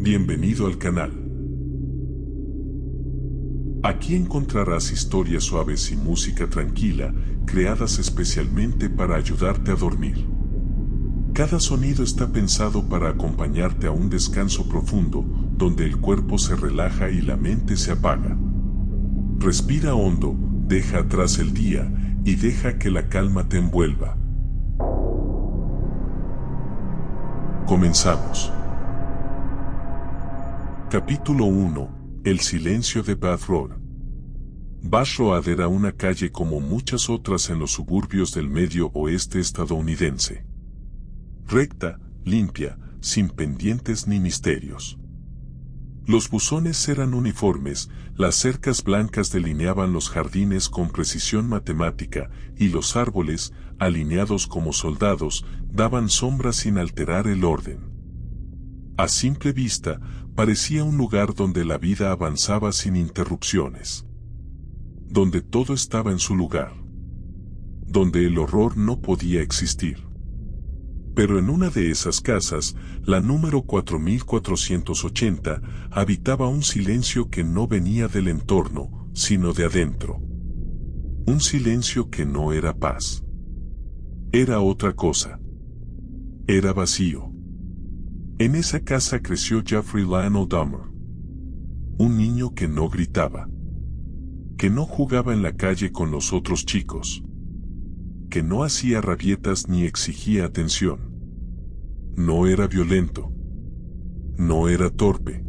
Bienvenido al canal. Aquí encontrarás historias suaves y música tranquila, creadas especialmente para ayudarte a dormir. Cada sonido está pensado para acompañarte a un descanso profundo, donde el cuerpo se relaja y la mente se apaga. Respira hondo, deja atrás el día y deja que la calma te envuelva. Comenzamos. Capítulo 1. El silencio de Bath Road. Bath Road era una calle como muchas otras en los suburbios del medio oeste estadounidense. Recta, limpia, sin pendientes ni misterios. Los buzones eran uniformes, las cercas blancas delineaban los jardines con precisión matemática, y los árboles, alineados como soldados, daban sombra sin alterar el orden. A simple vista, parecía un lugar donde la vida avanzaba sin interrupciones. Donde todo estaba en su lugar. Donde el horror no podía existir. Pero en una de esas casas, la número 4480, habitaba un silencio que no venía del entorno, sino de adentro. Un silencio que no era paz. Era otra cosa. Era vacío. En esa casa creció Jeffrey Lionel Dahmer. Un niño que no gritaba. Que no jugaba en la calle con los otros chicos. Que no hacía rabietas ni exigía atención. No era violento. No era torpe.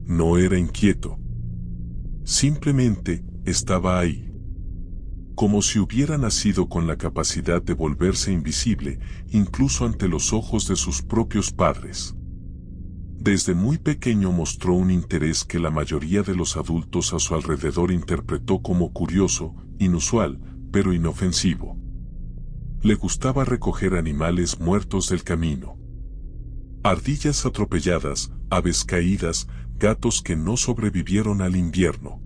No era inquieto. Simplemente estaba ahí. Como si hubiera nacido con la capacidad de volverse invisible, incluso ante los ojos de sus propios padres. Desde muy pequeño mostró un interés que la mayoría de los adultos a su alrededor interpretó como curioso, inusual, pero inofensivo. Le gustaba recoger animales muertos del camino. Ardillas atropelladas, aves caídas, gatos que no sobrevivieron al invierno.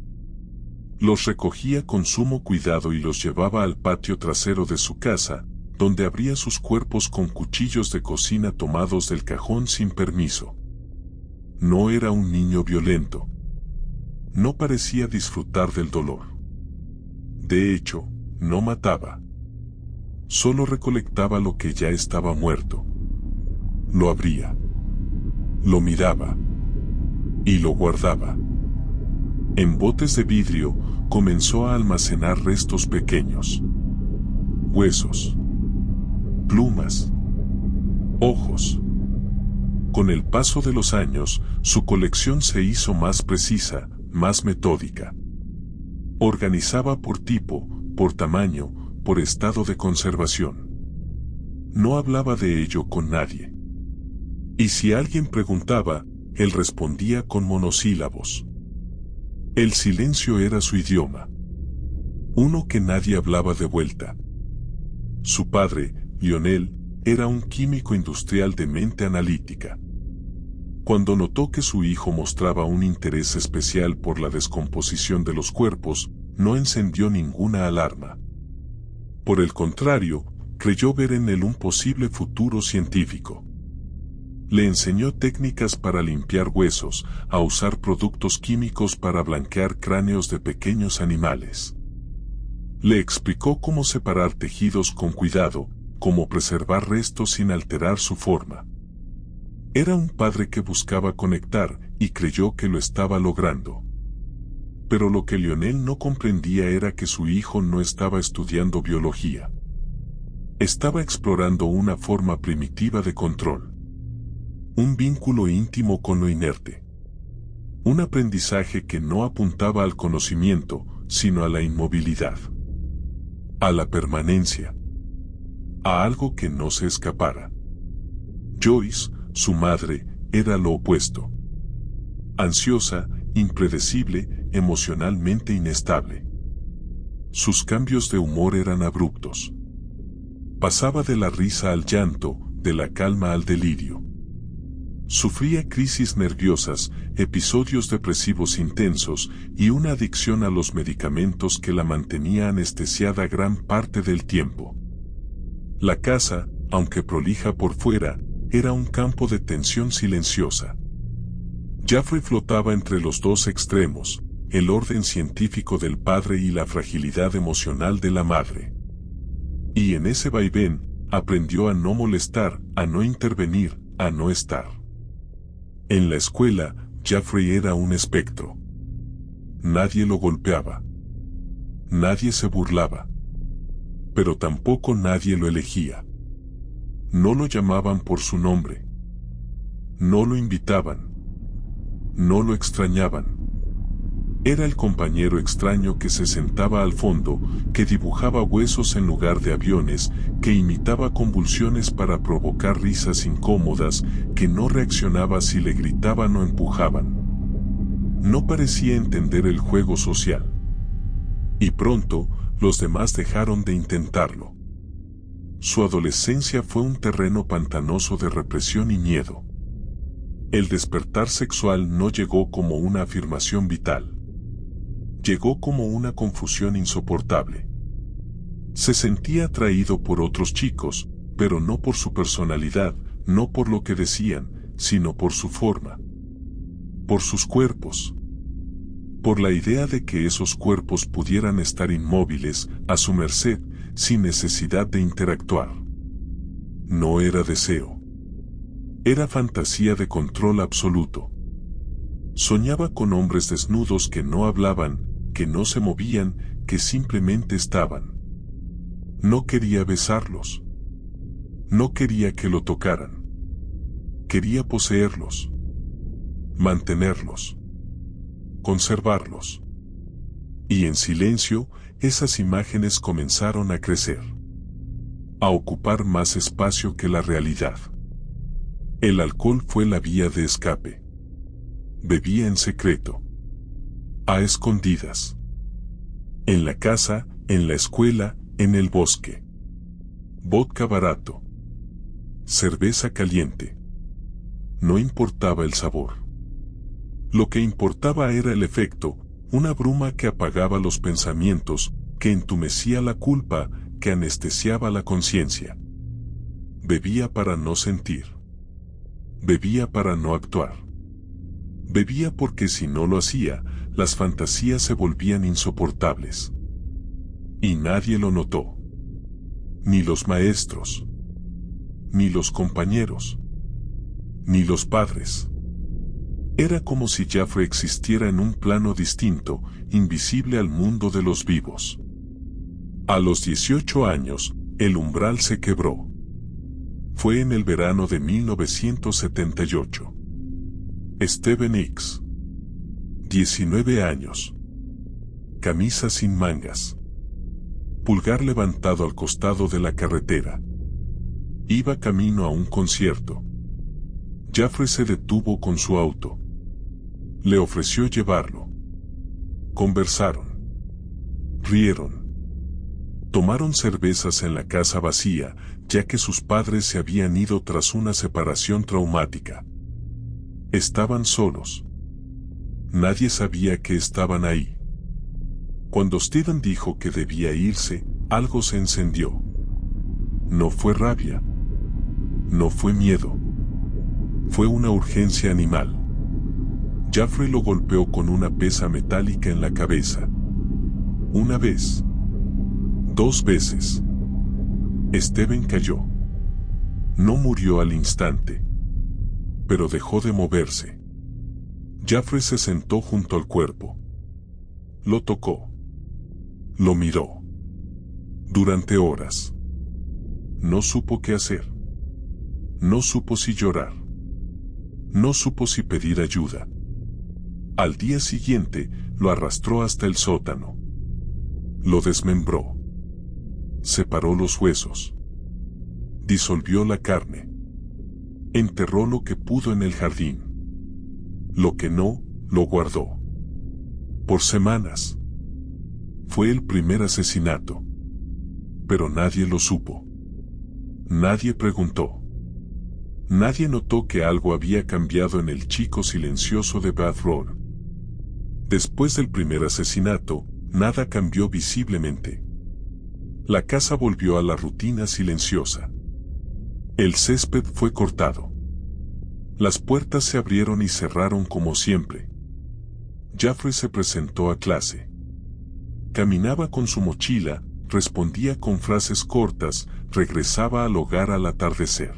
Los recogía con sumo cuidado y los llevaba al patio trasero de su casa, donde abría sus cuerpos con cuchillos de cocina tomados del cajón sin permiso. No era un niño violento. No parecía disfrutar del dolor. De hecho, no mataba. Solo recolectaba lo que ya estaba muerto. Lo abría. Lo miraba. Y lo guardaba. En botes de vidrio, comenzó a almacenar restos pequeños. Huesos. Plumas. Ojos. Con el paso de los años, su colección se hizo más precisa, más metódica. Organizaba por tipo, por tamaño, por estado de conservación. No hablaba de ello con nadie. Y si alguien preguntaba, él respondía con monosílabos. El silencio era su idioma. Uno que nadie hablaba de vuelta. Su padre, Lionel, era un químico industrial de mente analítica. Cuando notó que su hijo mostraba un interés especial por la descomposición de los cuerpos, no encendió ninguna alarma. Por el contrario, creyó ver en él un posible futuro científico. Le enseñó técnicas para limpiar huesos, a usar productos químicos para blanquear cráneos de pequeños animales. Le explicó cómo separar tejidos con cuidado, cómo preservar restos sin alterar su forma. Era un padre que buscaba conectar y creyó que lo estaba logrando. Pero lo que Lionel no comprendía era que su hijo no estaba estudiando biología. Estaba explorando una forma primitiva de control. Un vínculo íntimo con lo inerte. Un aprendizaje que no apuntaba al conocimiento, sino a la inmovilidad. A la permanencia. A algo que no se escapara. Joyce, su madre, era lo opuesto. Ansiosa, impredecible, emocionalmente inestable. Sus cambios de humor eran abruptos. Pasaba de la risa al llanto, de la calma al delirio. Sufría crisis nerviosas, episodios depresivos intensos y una adicción a los medicamentos que la mantenía anestesiada gran parte del tiempo. La casa, aunque prolija por fuera, era un campo de tensión silenciosa. Jeffrey flotaba entre los dos extremos, el orden científico del padre y la fragilidad emocional de la madre. Y en ese vaivén, aprendió a no molestar, a no intervenir, a no estar. En la escuela, Jeffrey era un espectro. Nadie lo golpeaba. Nadie se burlaba. Pero tampoco nadie lo elegía. No lo llamaban por su nombre. No lo invitaban. No lo extrañaban. Era el compañero extraño que se sentaba al fondo, que dibujaba huesos en lugar de aviones, que imitaba convulsiones para provocar risas incómodas, que no reaccionaba si le gritaban o empujaban. No parecía entender el juego social. Y pronto, los demás dejaron de intentarlo. Su adolescencia fue un terreno pantanoso de represión y miedo. El despertar sexual no llegó como una afirmación vital. Llegó como una confusión insoportable. Se sentía atraído por otros chicos, pero no por su personalidad, no por lo que decían, sino por su forma. Por sus cuerpos. Por la idea de que esos cuerpos pudieran estar inmóviles, a su merced, sin necesidad de interactuar. No era deseo. Era fantasía de control absoluto. Soñaba con hombres desnudos que no hablaban, que no se movían, que simplemente estaban. No quería besarlos. No quería que lo tocaran. Quería poseerlos. Mantenerlos. Conservarlos. Y en silencio, esas imágenes comenzaron a crecer. A ocupar más espacio que la realidad. El alcohol fue la vía de escape. Bebía en secreto. A escondidas. En la casa, en la escuela, en el bosque. Vodka barato. Cerveza caliente. No importaba el sabor. Lo que importaba era el efecto, una bruma que apagaba los pensamientos, que entumecía la culpa, que anestesiaba la conciencia. Bebía para no sentir. Bebía para no actuar. Bebía porque si no lo hacía, las fantasías se volvían insoportables. Y nadie lo notó. Ni los maestros. Ni los compañeros. Ni los padres. Era como si Jeffrey existiera en un plano distinto, invisible al mundo de los vivos. A los 18 años, el umbral se quebró. Fue en el verano de 1978. Steven X. 19 años. Camisa sin mangas. Pulgar levantado al costado de la carretera. Iba camino a un concierto. Jeffrey se detuvo con su auto. Le ofreció llevarlo. Conversaron. Rieron. Tomaron cervezas en la casa vacía, ya que sus padres se habían ido tras una separación traumática. Estaban solos. Nadie sabía que estaban ahí. Cuando Steven dijo que debía irse, algo se encendió. No fue rabia. No fue miedo. Fue una urgencia animal. Jeffrey lo golpeó con una pesa metálica en la cabeza. Una vez. 2 veces. Steven cayó. No murió al instante. Pero dejó de moverse. Jeffrey se sentó junto al cuerpo. Lo tocó. Lo miró. Durante horas. No supo qué hacer. No supo si llorar. No supo si pedir ayuda. Al día siguiente, lo arrastró hasta el sótano. Lo desmembró. Separó los huesos. Disolvió la carne. Enterró lo que pudo en el jardín. Lo que no, lo guardó. Por semanas. Fue el primer asesinato. Pero nadie lo supo. Nadie preguntó. Nadie notó que algo había cambiado en el chico silencioso de Bath Road. Después del primer asesinato, nada cambió visiblemente. La casa volvió a la rutina silenciosa. El césped fue cortado. Las puertas se abrieron y cerraron como siempre. Jeffrey se presentó a clase. Caminaba con su mochila, respondía con frases cortas, regresaba al hogar al atardecer.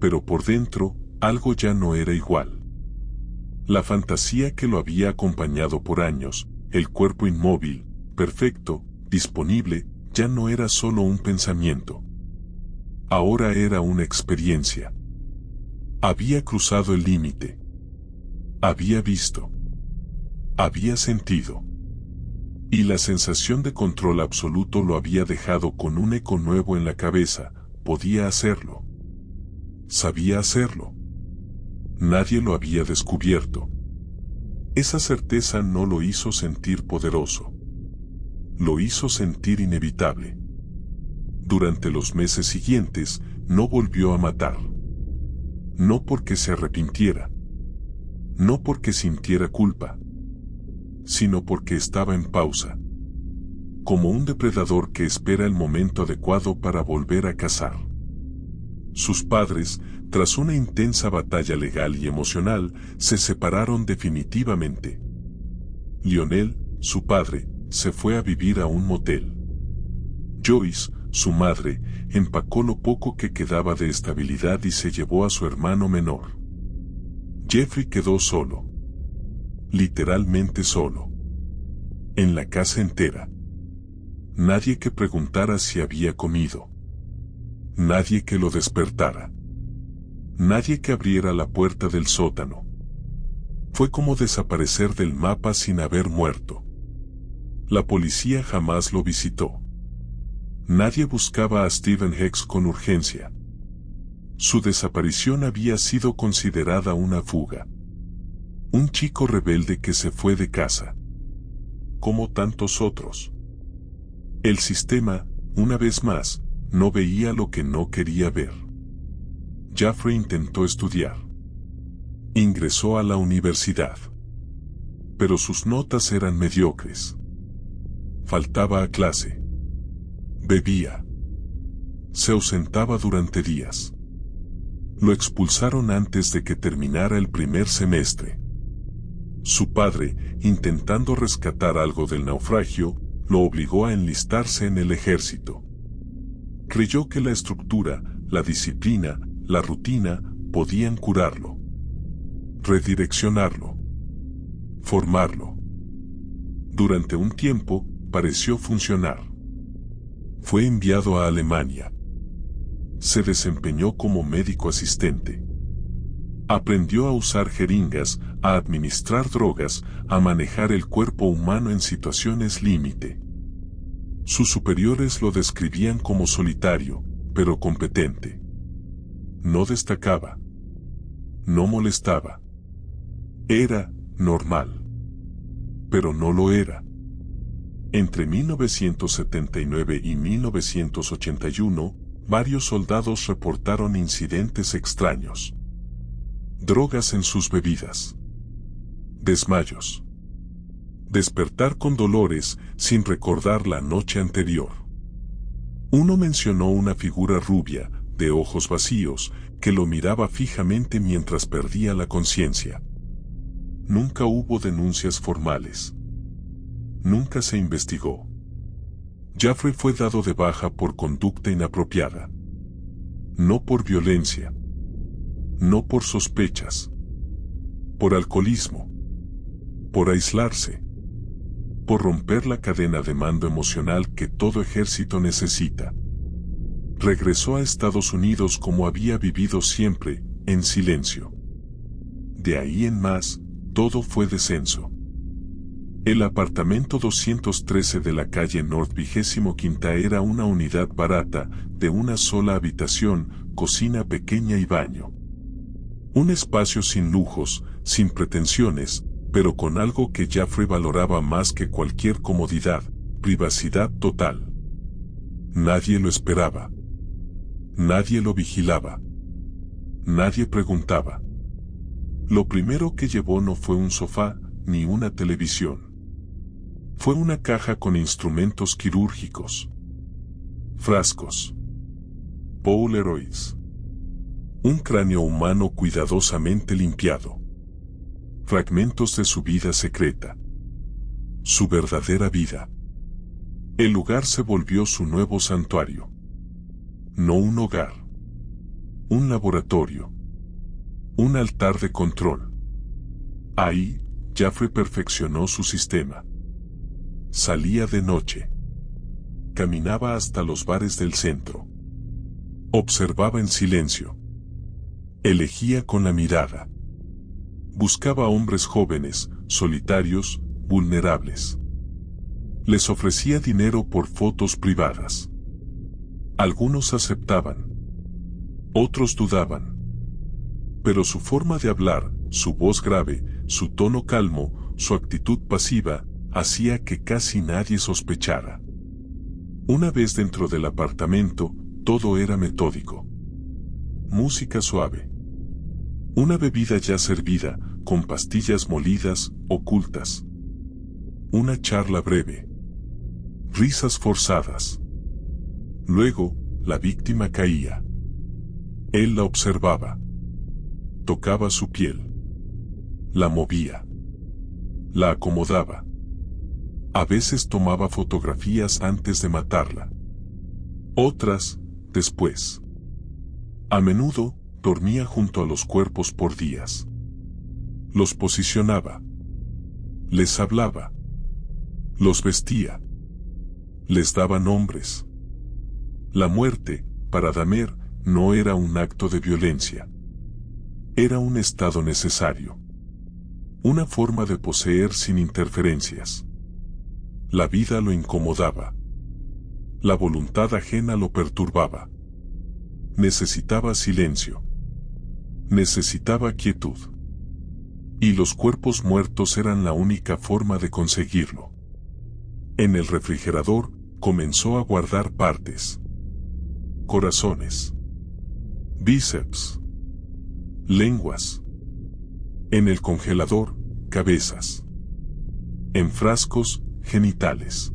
Pero por dentro, algo ya no era igual. La fantasía que lo había acompañado por años, el cuerpo inmóvil, perfecto, disponible, ya no era solo un pensamiento. Ahora era una experiencia. Había cruzado el límite. Había visto. Había sentido. Y la sensación de control absoluto lo había dejado con un eco nuevo en la cabeza. Podía hacerlo. Sabía hacerlo. Nadie lo había descubierto. Esa certeza no lo hizo sentir poderoso. Lo hizo sentir inevitable. Durante los meses siguientes, no volvió a matar. No porque se arrepintiera. No porque sintiera culpa. Sino porque estaba en pausa. Como un depredador que espera el momento adecuado para volver a cazar. Sus padres, tras una intensa batalla legal y emocional, se separaron definitivamente. Lionel, su padre, se fue a vivir a un motel. Joyce, su madre, empacó lo poco que quedaba de estabilidad y se llevó a su hermano menor. Jeffrey quedó solo. Literalmente solo. En la casa entera. Nadie que preguntara si había comido. Nadie que lo despertara. Nadie que abriera la puerta del sótano. Fue como desaparecer del mapa sin haber muerto. La policía jamás lo visitó. Nadie buscaba a Steven Hex con urgencia. Su desaparición había sido considerada una fuga. Un chico rebelde que se fue de casa. Como tantos otros. El sistema, una vez más, no veía lo que no quería ver. Jeffrey intentó estudiar. Ingresó a la universidad. Pero sus notas eran mediocres. Faltaba a clase. Bebía. Se ausentaba durante días. Lo expulsaron antes de que terminara el primer semestre. Su padre, intentando rescatar algo del naufragio, lo obligó a enlistarse en el ejército. Creyó que la estructura, la disciplina, la rutina, podían curarlo. Redireccionarlo. Formarlo. Durante un tiempo, pareció funcionar. Fue enviado a Alemania. Se desempeñó como médico asistente. Aprendió a usar jeringas, a administrar drogas, a manejar el cuerpo humano en situaciones límite. Sus superiores lo describían como solitario, pero competente. No destacaba. No molestaba. Era normal. Pero no lo era. Entre 1979 y 1981, varios soldados reportaron incidentes extraños. Drogas en sus bebidas. Desmayos. Despertar con dolores sin recordar la noche anterior. Uno mencionó una figura rubia, de ojos vacíos, que lo miraba fijamente mientras perdía la conciencia. Nunca hubo denuncias formales. Nunca se investigó. Jeffrey fue dado de baja por conducta inapropiada. No por violencia. No por sospechas. Por alcoholismo. Por aislarse. Por romper la cadena de mando emocional que todo ejército necesita. Regresó a Estados Unidos como había vivido siempre, en silencio. De ahí en más, todo fue descenso. El apartamento 213 de la calle North 25ª era una unidad barata, de una sola habitación, cocina pequeña y baño. Un espacio sin lujos, sin pretensiones, pero con algo que Jeffrey valoraba más que cualquier comodidad: privacidad total. Nadie lo esperaba. Nadie lo vigilaba. Nadie preguntaba. Lo primero que llevó no fue un sofá, ni una televisión. Fue una caja con instrumentos quirúrgicos. Frascos. Polaroids. Un cráneo humano cuidadosamente limpiado. Fragmentos de su vida secreta. Su verdadera vida. El lugar se volvió su nuevo santuario. No un hogar. Un laboratorio. Un altar de control. Ahí, Jeffrey perfeccionó su sistema. Salía de noche. Caminaba hasta los bares del centro. Observaba en silencio. Elegía con la mirada. Buscaba hombres jóvenes, solitarios, vulnerables. Les ofrecía dinero por fotos privadas. Algunos aceptaban. Otros dudaban. Pero su forma de hablar, su voz grave, su tono calmo, su actitud pasiva, hacía que casi nadie sospechara. Una vez dentro del apartamento, todo era metódico. Música suave. Una bebida ya servida, con pastillas molidas, ocultas. Una charla breve. Risas forzadas. Luego, la víctima caía. Él la observaba. Tocaba su piel. La movía. La acomodaba. A veces tomaba fotografías antes de matarla. Otras, después. A menudo, dormía junto a los cuerpos por días. Los posicionaba. Les hablaba. Los vestía. Les daba nombres. La muerte, para Dahmer, no era un acto de violencia. Era un estado necesario. Una forma de poseer sin interferencias. La vida lo incomodaba. La voluntad ajena lo perturbaba. Necesitaba silencio. Necesitaba quietud. Y los cuerpos muertos eran la única forma de conseguirlo. En el refrigerador, comenzó a guardar partes. Corazones. Bíceps. Lenguas. En el congelador, cabezas. En frascos, genitales.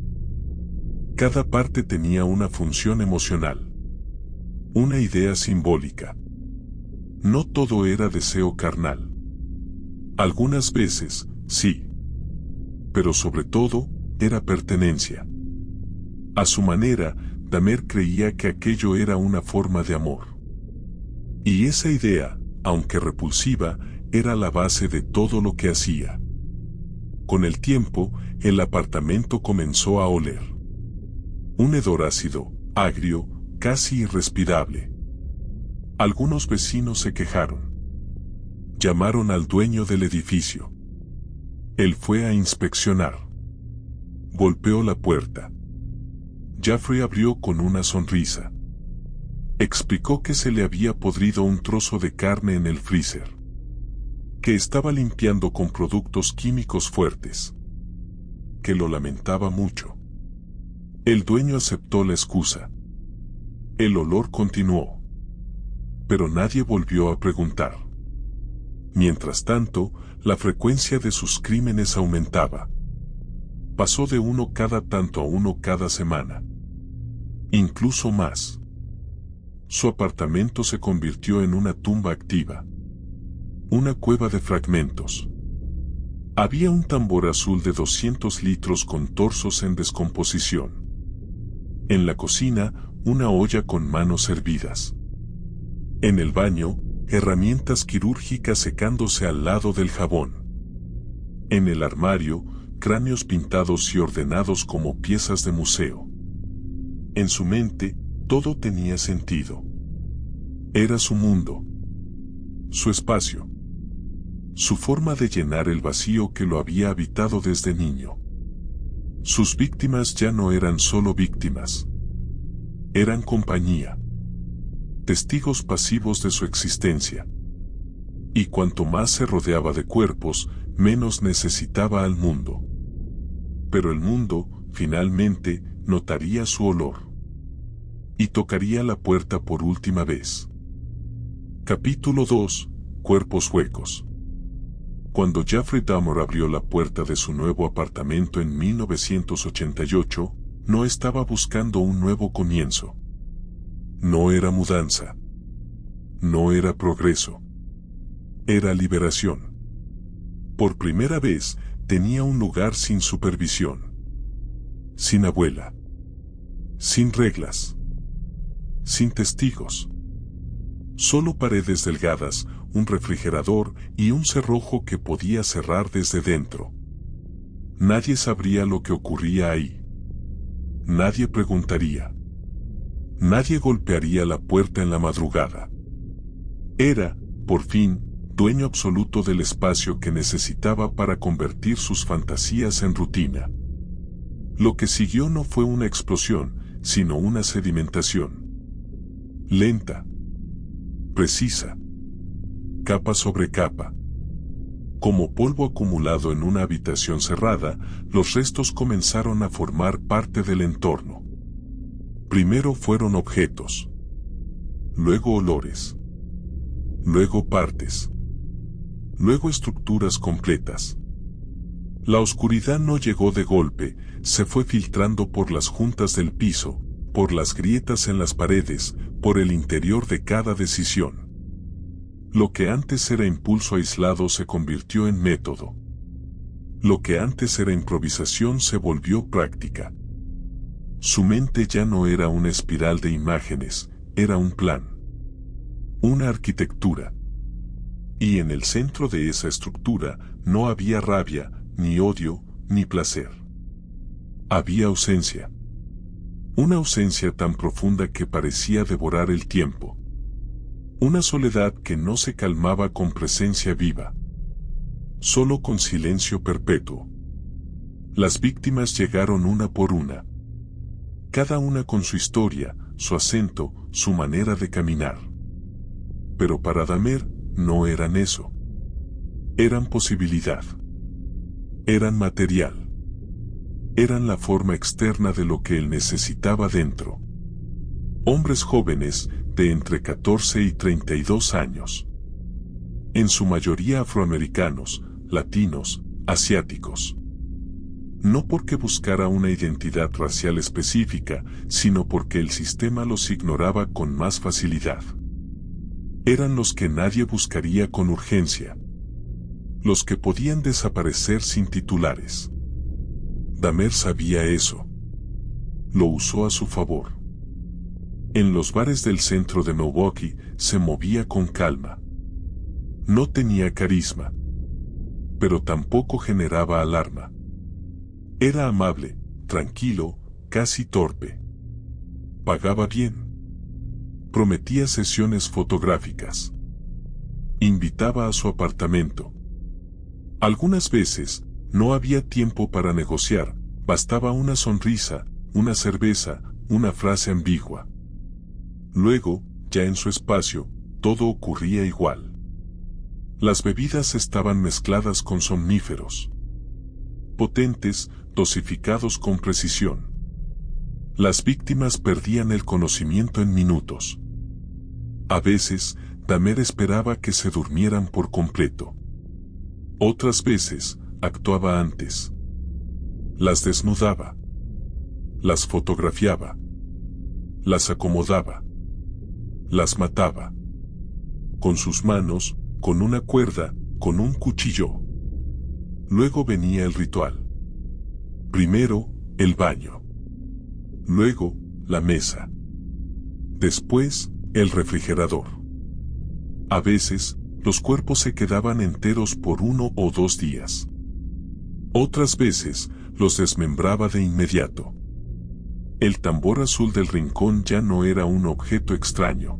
Cada parte tenía una función emocional. Una idea simbólica. No todo era deseo carnal. Algunas veces, sí. Pero sobre todo, era pertenencia. A su manera, Dahmer creía que aquello era una forma de amor. Y esa idea, aunque repulsiva, era la base de todo lo que hacía. Con el tiempo, el apartamento comenzó a oler. Un hedor ácido, agrio, casi irrespirable. Algunos vecinos se quejaron. Llamaron al dueño del edificio. Él fue a inspeccionar. Golpeó la puerta. Jeffrey abrió con una sonrisa. Explicó que se le había podrido un trozo de carne en el freezer. Que estaba limpiando con productos químicos fuertes. Que lo lamentaba mucho. El dueño aceptó la excusa. El olor continuó. Pero nadie volvió a preguntar. Mientras tanto, la frecuencia de sus crímenes aumentaba. Pasó de uno cada tanto a uno cada semana. Incluso más. Su apartamento se convirtió en una tumba activa. Una cueva de fragmentos. Había un tambor azul de 200 litros con torsos en descomposición. En la cocina, una olla con manos hervidas. En el baño, herramientas quirúrgicas secándose al lado del jabón. En el armario, cráneos pintados y ordenados como piezas de museo. En su mente, todo tenía sentido. Era su mundo. Su espacio. Su forma de llenar el vacío que lo había habitado desde niño. Sus víctimas ya no eran solo víctimas. Eran compañía. Testigos pasivos de su existencia. Y cuanto más se rodeaba de cuerpos, menos necesitaba al mundo. Pero el mundo, finalmente, notaría su olor. Y tocaría la puerta por última vez. Capítulo 2. Cuerpos huecos. Cuando Jeffrey Dahmer abrió la puerta de su nuevo apartamento en 1988, no estaba buscando un nuevo comienzo. No era mudanza. No era progreso. Era liberación. Por primera vez, tenía un lugar sin supervisión. Sin abuela. Sin reglas. Sin testigos. Solo paredes delgadas, un refrigerador y un cerrojo que podía cerrar desde dentro. Nadie sabría lo que ocurría ahí. Nadie preguntaría. Nadie golpearía la puerta en la madrugada. Era, por fin, dueño absoluto del espacio que necesitaba para convertir sus fantasías en rutina. Lo que siguió no fue una explosión, sino una sedimentación. Lenta. Precisa. Capa sobre capa. Como polvo acumulado en una habitación cerrada, los restos comenzaron a formar parte del entorno. Primero fueron objetos. Luego olores. Luego partes. Luego estructuras completas. La oscuridad no llegó de golpe, se fue filtrando por las juntas del piso, por las grietas en las paredes, por el interior de cada decisión. Lo que antes era impulso aislado se convirtió en método. Lo que antes era improvisación se volvió práctica. Su mente ya no era una espiral de imágenes, era un plan. Una arquitectura. Y en el centro de esa estructura no había rabia, ni odio, ni placer. Había ausencia. Una ausencia tan profunda que parecía devorar el tiempo. Una soledad que no se calmaba con presencia viva. Solo con silencio perpetuo. Las víctimas llegaron una por una. Cada una con su historia, su acento, su manera de caminar. Pero para Dahmer no eran eso. Eran posibilidad. Eran material. Eran la forma externa de lo que él necesitaba dentro. Hombres jóvenes, de entre 14 y 32 años. En su mayoría afroamericanos, latinos, asiáticos. No porque buscara una identidad racial específica, sino porque el sistema los ignoraba con más facilidad. Eran los que nadie buscaría con urgencia. Los que podían desaparecer sin titulares. Dahmer sabía eso. Lo usó a su favor. En los bares del centro de Milwaukee se movía con calma. No tenía carisma. Pero tampoco generaba alarma. Era amable, tranquilo, casi torpe. Pagaba bien. Prometía sesiones fotográficas. Invitaba a su apartamento. Algunas veces, no había tiempo para negociar, bastaba una sonrisa, una cerveza, una frase ambigua. Luego, ya en su espacio, todo ocurría igual. Las bebidas estaban mezcladas con somníferos. Potentes, dosificados con precisión. Las víctimas perdían el conocimiento en minutos. A veces, Dahmer esperaba que se durmieran por completo. Otras veces, actuaba antes. Las desnudaba. Las fotografiaba. Las acomodaba. Las mataba. Con sus manos, con una cuerda, con un cuchillo. Luego venía el ritual. Primero, el baño. Luego, la mesa. Después, el refrigerador. A veces, los cuerpos se quedaban enteros por 1 o 2 días. Otras veces, los desmembraba de inmediato. El tambor azul del rincón ya no era un objeto extraño.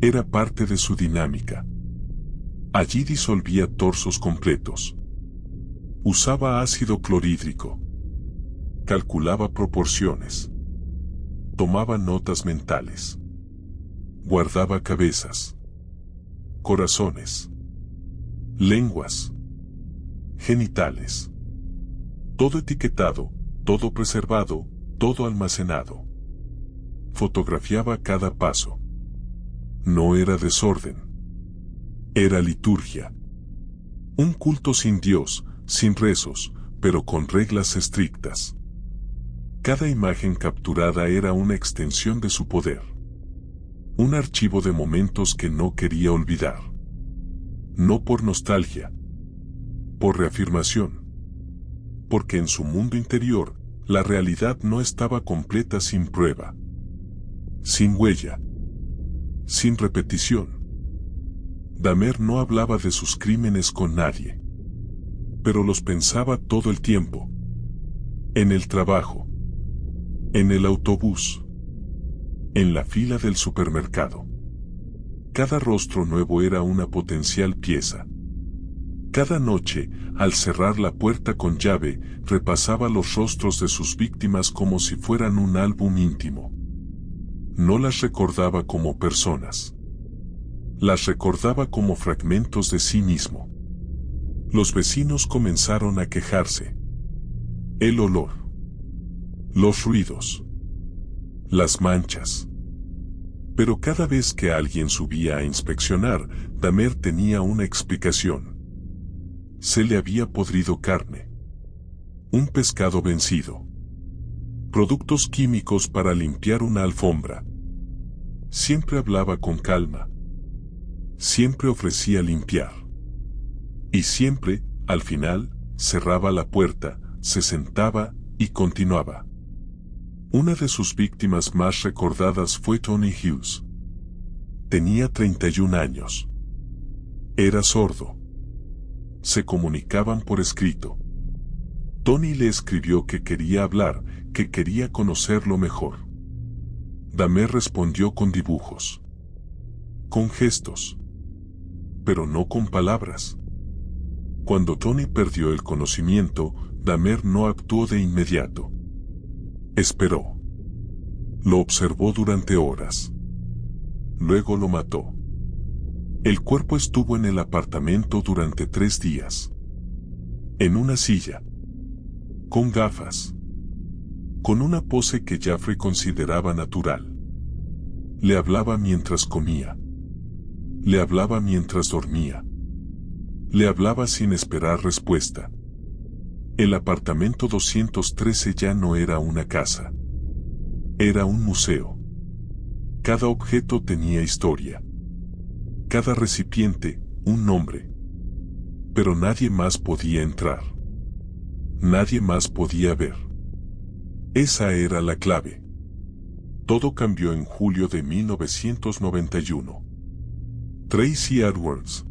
Era parte de su dinámica. Allí disolvía torsos completos. Usaba ácido clorhídrico. Calculaba proporciones. Tomaba notas mentales. Guardaba cabezas. Corazones. Lenguas. Genitales. Todo etiquetado, todo preservado, todo almacenado. Fotografiaba cada paso. No era desorden. Era liturgia. Un culto sin Dios, sin rezos, pero con reglas estrictas. Cada imagen capturada era una extensión de su poder. Un archivo de momentos que no quería olvidar. No por nostalgia, por reafirmación. Porque en su mundo interior, la realidad no estaba completa sin prueba, sin huella, sin repetición. Dahmer no hablaba de sus crímenes con nadie, pero los pensaba todo el tiempo. En el trabajo, en el autobús, en la fila del supermercado. Cada rostro nuevo era una potencial pieza. Cada noche, al cerrar la puerta con llave, repasaba los rostros de sus víctimas como si fueran un álbum íntimo. No las recordaba como personas. Las recordaba como fragmentos de sí mismo. Los vecinos comenzaron a quejarse. El olor. Los ruidos. Las manchas. Pero cada vez que alguien subía a inspeccionar, Dahmer tenía una explicación. Se le había podrido carne. Un pescado vencido. Productos químicos para limpiar una alfombra. Siempre hablaba con calma. Siempre ofrecía limpiar. Y siempre, al final, cerraba la puerta, se sentaba y continuaba. Una de sus víctimas más recordadas fue Tony Hughes. Tenía 31 años. Era sordo. Se comunicaban por escrito. Tony le escribió que quería hablar, que quería conocerlo mejor. Dahmer respondió con dibujos. Con gestos. Pero no con palabras. Cuando Tony perdió el conocimiento, Dahmer no actuó de inmediato. Esperó. Lo observó durante horas. Luego lo mató. El cuerpo estuvo en el apartamento durante 3 días. En una silla. Con gafas. Con una pose que Jeffrey consideraba natural. Le hablaba mientras comía. Le hablaba mientras dormía. Le hablaba sin esperar respuesta. El apartamento 213 ya no era una casa. Era un museo. Cada objeto tenía historia. Cada recipiente, un nombre. Pero nadie más podía entrar. Nadie más podía ver. Esa era la clave. Todo cambió en julio de 1991. Tracy Edwards.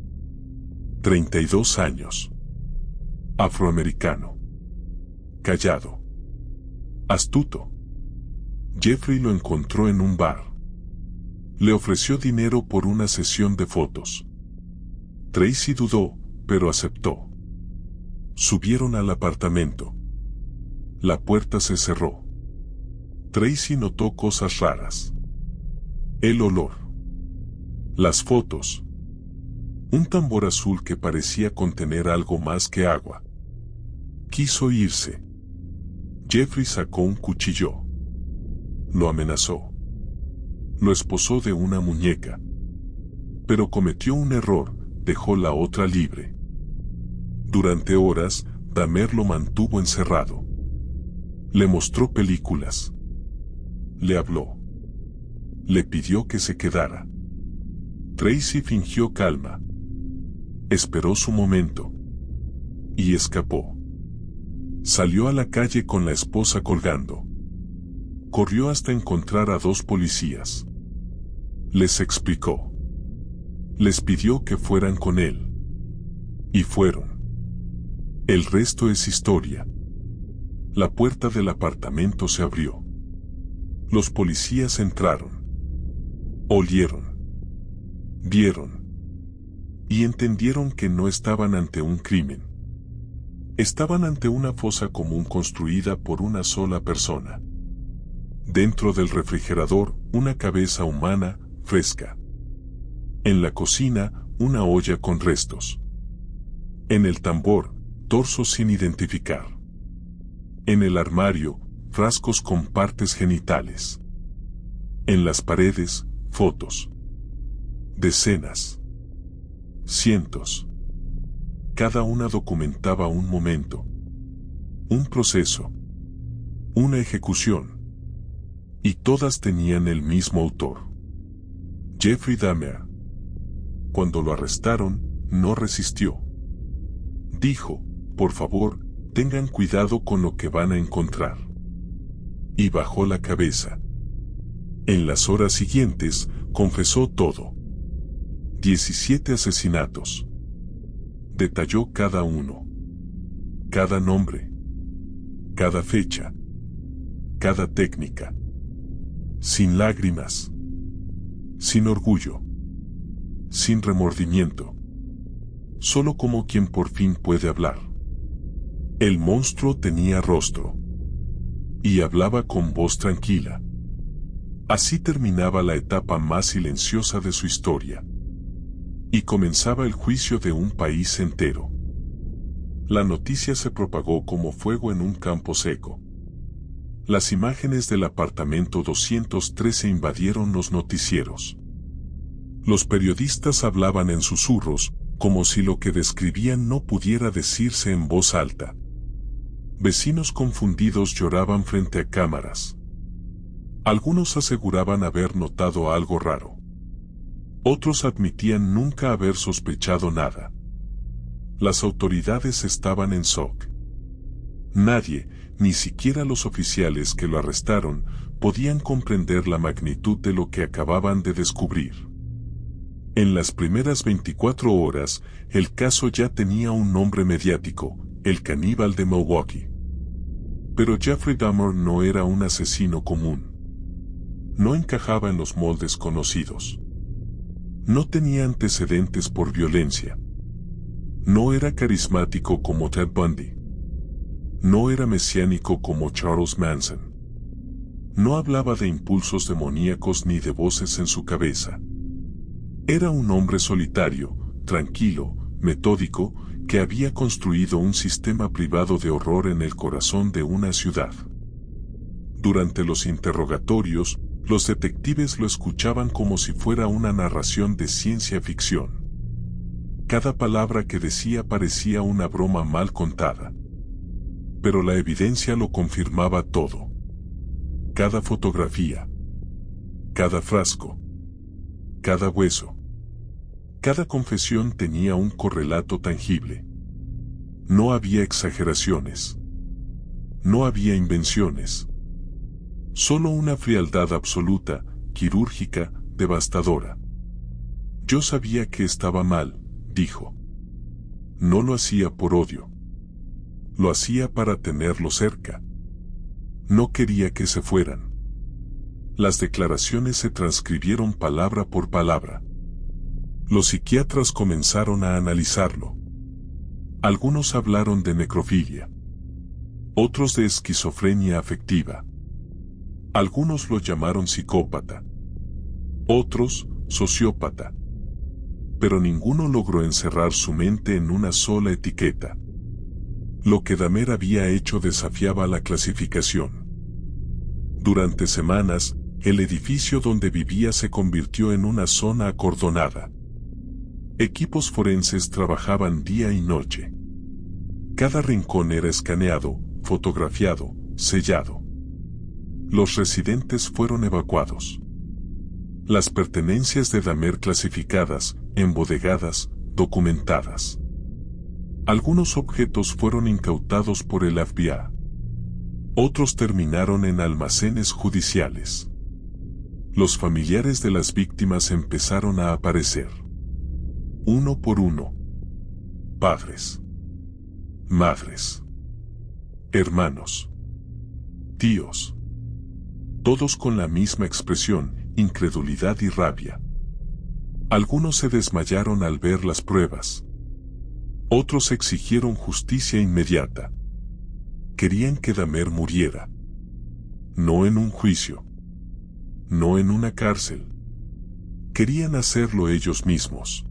32 años. Afroamericano. Callado. Astuto. Jeffrey lo encontró en un bar. Le ofreció dinero por una sesión de fotos. Tracy dudó, pero aceptó. Subieron al apartamento. La puerta se cerró. Tracy notó cosas raras. El olor. Las fotos. Un tambor azul que parecía contener algo más que agua. Quiso irse. Jeffrey sacó un cuchillo. Lo amenazó. Lo esposó de una muñeca. Pero cometió un error, dejó la otra libre. Durante horas, Dahmer lo mantuvo encerrado. Le mostró películas. Le habló. Le pidió que se quedara. Tracy fingió calma. Esperó su momento. Y escapó. Salió a la calle con la esposa colgando. Corrió hasta encontrar a 2 policías. Les explicó. Les pidió que fueran con él. Y fueron. El resto es historia. La puerta del apartamento se abrió. Los policías entraron. Olieron. Vieron. Y entendieron que no estaban ante un crimen. Estaban ante una fosa común construida por una sola persona. Dentro del refrigerador, una cabeza humana, fresca. En la cocina, una olla con restos. En el tambor, torsos sin identificar. En el armario, frascos con partes genitales. En las paredes, fotos. Decenas. Cientos. Cada una documentaba un momento. Un proceso. Una ejecución. Y todas tenían el mismo autor. Jeffrey Dahmer. Cuando lo arrestaron, no resistió. Dijo, por favor, tengan cuidado con lo que van a encontrar. Y bajó la cabeza. En las horas siguientes, confesó todo. 17 asesinatos. Detalló cada uno. Cada nombre. Cada fecha. Cada técnica. Sin lágrimas. Sin orgullo. Sin remordimiento. Solo como quien por fin puede hablar. El monstruo tenía rostro. Y hablaba con voz tranquila. Así terminaba la etapa más silenciosa de su historia. Y comenzaba el juicio de un país entero. La noticia se propagó como fuego en un campo seco. Las imágenes del apartamento 213 invadieron los noticieros. Los periodistas hablaban en susurros, como si lo que describían no pudiera decirse en voz alta. Vecinos confundidos lloraban frente a cámaras. Algunos aseguraban haber notado algo raro. Otros admitían nunca haber sospechado nada. Las autoridades estaban en shock. Nadie, ni siquiera los oficiales que lo arrestaron, podían comprender la magnitud de lo que acababan de descubrir. En las primeras 24 horas, el caso ya tenía un nombre mediático, el caníbal de Milwaukee. Pero Jeffrey Dahmer no era un asesino común. No encajaba en los moldes conocidos. No tenía antecedentes por violencia. No era carismático como Ted Bundy. No era mesiánico como Charles Manson. No hablaba de impulsos demoníacos ni de voces en su cabeza. Era un hombre solitario, tranquilo, metódico, que había construido un sistema privado de horror en el corazón de una ciudad. Durante los interrogatorios, los detectives lo escuchaban como si fuera una narración de ciencia ficción. Cada palabra que decía parecía una broma mal contada. Pero la evidencia lo confirmaba todo. Cada fotografía. Cada frasco. Cada hueso. Cada confesión tenía un correlato tangible. No había exageraciones. No había invenciones. Solo una frialdad absoluta, quirúrgica, devastadora. Yo sabía que estaba mal, dijo. No lo hacía por odio. Lo hacía para tenerlo cerca. No quería que se fueran. Las declaraciones se transcribieron palabra por palabra. Los psiquiatras comenzaron a analizarlo. Algunos hablaron de necrofilia. Otros de esquizofrenia afectiva. Algunos lo llamaron psicópata. Otros, sociópata. Pero ninguno logró encerrar su mente en una sola etiqueta. Lo que Dahmer había hecho desafiaba la clasificación. Durante semanas, el edificio donde vivía se convirtió en una zona acordonada. Equipos forenses trabajaban día y noche. Cada rincón era escaneado, fotografiado, sellado. Los residentes fueron evacuados. Las pertenencias de Dahmer clasificadas, embodegadas, documentadas. Algunos objetos fueron incautados por el FBI. Otros terminaron en almacenes judiciales. Los familiares de las víctimas empezaron a aparecer. Uno por uno. Padres. Madres. Hermanos. Tíos. Todos con la misma expresión, incredulidad y rabia. Algunos se desmayaron al ver las pruebas. Otros exigieron justicia inmediata. Querían que Dahmer muriera. No en un juicio. No en una cárcel. Querían hacerlo ellos mismos.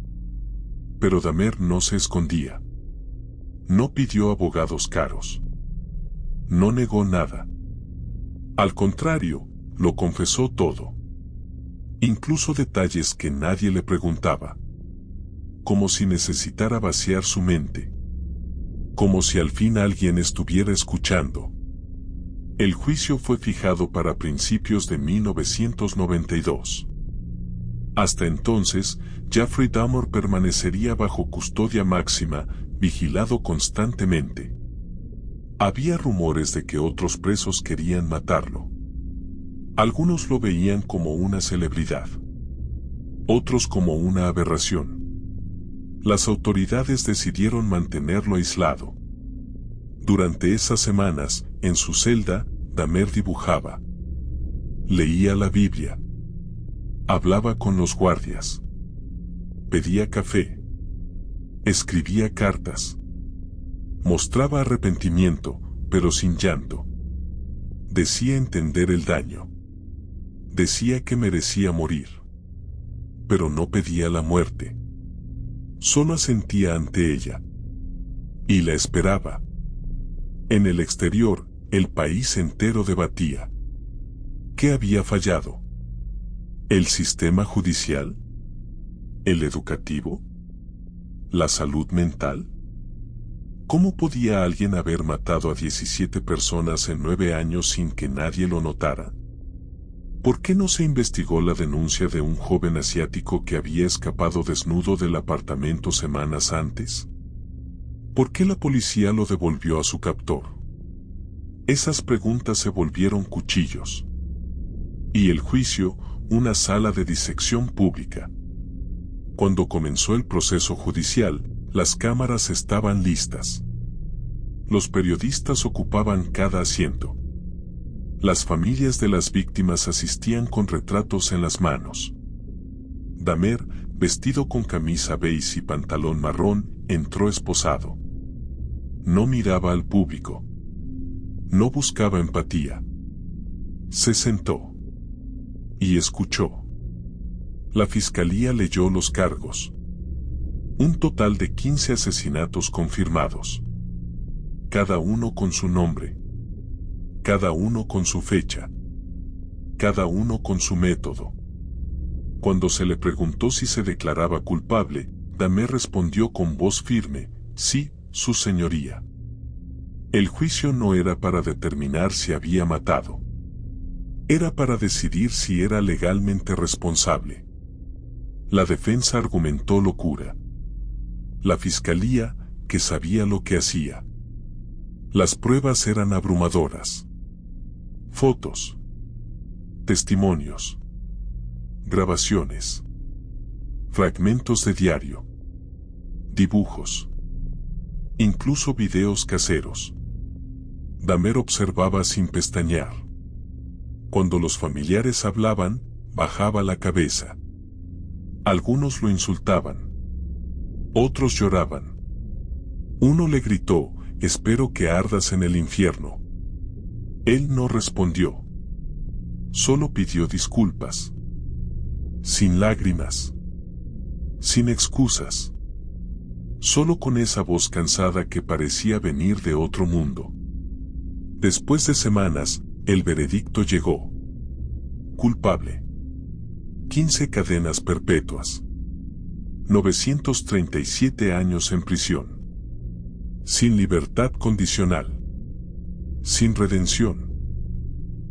Pero Dahmer no se escondía. No pidió abogados caros. No negó nada. Al contrario, lo confesó todo. Incluso detalles que nadie le preguntaba. Como si necesitara vaciar su mente. Como si al fin alguien estuviera escuchando. El juicio fue fijado para principios de 1992. Hasta entonces, Jeffrey Dahmer permanecería bajo custodia máxima, vigilado constantemente. Había rumores de que otros presos querían matarlo. Algunos lo veían como una celebridad, otros como una aberración. Las autoridades decidieron mantenerlo aislado. Durante esas semanas, en su celda, Dahmer dibujaba, leía la Biblia, hablaba con los guardias, pedía café, escribía cartas, mostraba arrepentimiento, pero sin llanto. Decía entender el daño. Decía que merecía morir. Pero no pedía la muerte. Solo asentía ante ella. Y la esperaba. En el exterior, el país entero debatía. ¿Qué había fallado? ¿El sistema judicial? ¿El educativo? ¿La salud mental? ¿Cómo podía alguien haber matado a 17 personas en 9 años sin que nadie lo notara? ¿Por qué no se investigó la denuncia de un joven asiático que había escapado desnudo del apartamento semanas antes? ¿Por qué la policía lo devolvió a su captor? Esas preguntas se volvieron cuchillos. Y el juicio, una sala de disección pública. Cuando comenzó el proceso judicial, las cámaras estaban listas. Los periodistas ocupaban cada asiento. Las familias de las víctimas asistían con retratos en las manos. Dahmer, vestido con camisa beige y pantalón marrón, entró esposado. No miraba al público. No buscaba empatía. Se sentó. Y escuchó. La fiscalía leyó los cargos. Un total de 15 asesinatos confirmados. Cada uno con su nombre. Cada uno con su fecha. Cada uno con su método. Cuando se le preguntó si se declaraba culpable, Dahmer respondió con voz firme, sí, su señoría. El juicio no era para determinar si había matado. Era para decidir si era legalmente responsable. La defensa argumentó locura. La fiscalía, que sabía lo que hacía. Las pruebas eran abrumadoras. Fotos. Testimonios. Grabaciones. Fragmentos de diario. Dibujos. Incluso videos caseros. Dahmer observaba sin pestañear. Cuando los familiares hablaban, bajaba la cabeza. Algunos lo insultaban. Otros lloraban. Uno le gritó, espero que ardas en el infierno. Él no respondió. Solo pidió disculpas. Sin lágrimas. Sin excusas. Solo con esa voz cansada que parecía venir de otro mundo. Después de semanas, el veredicto llegó. Culpable. 15 cadenas perpetuas. 937 años en prisión. Sin libertad condicional. Sin redención.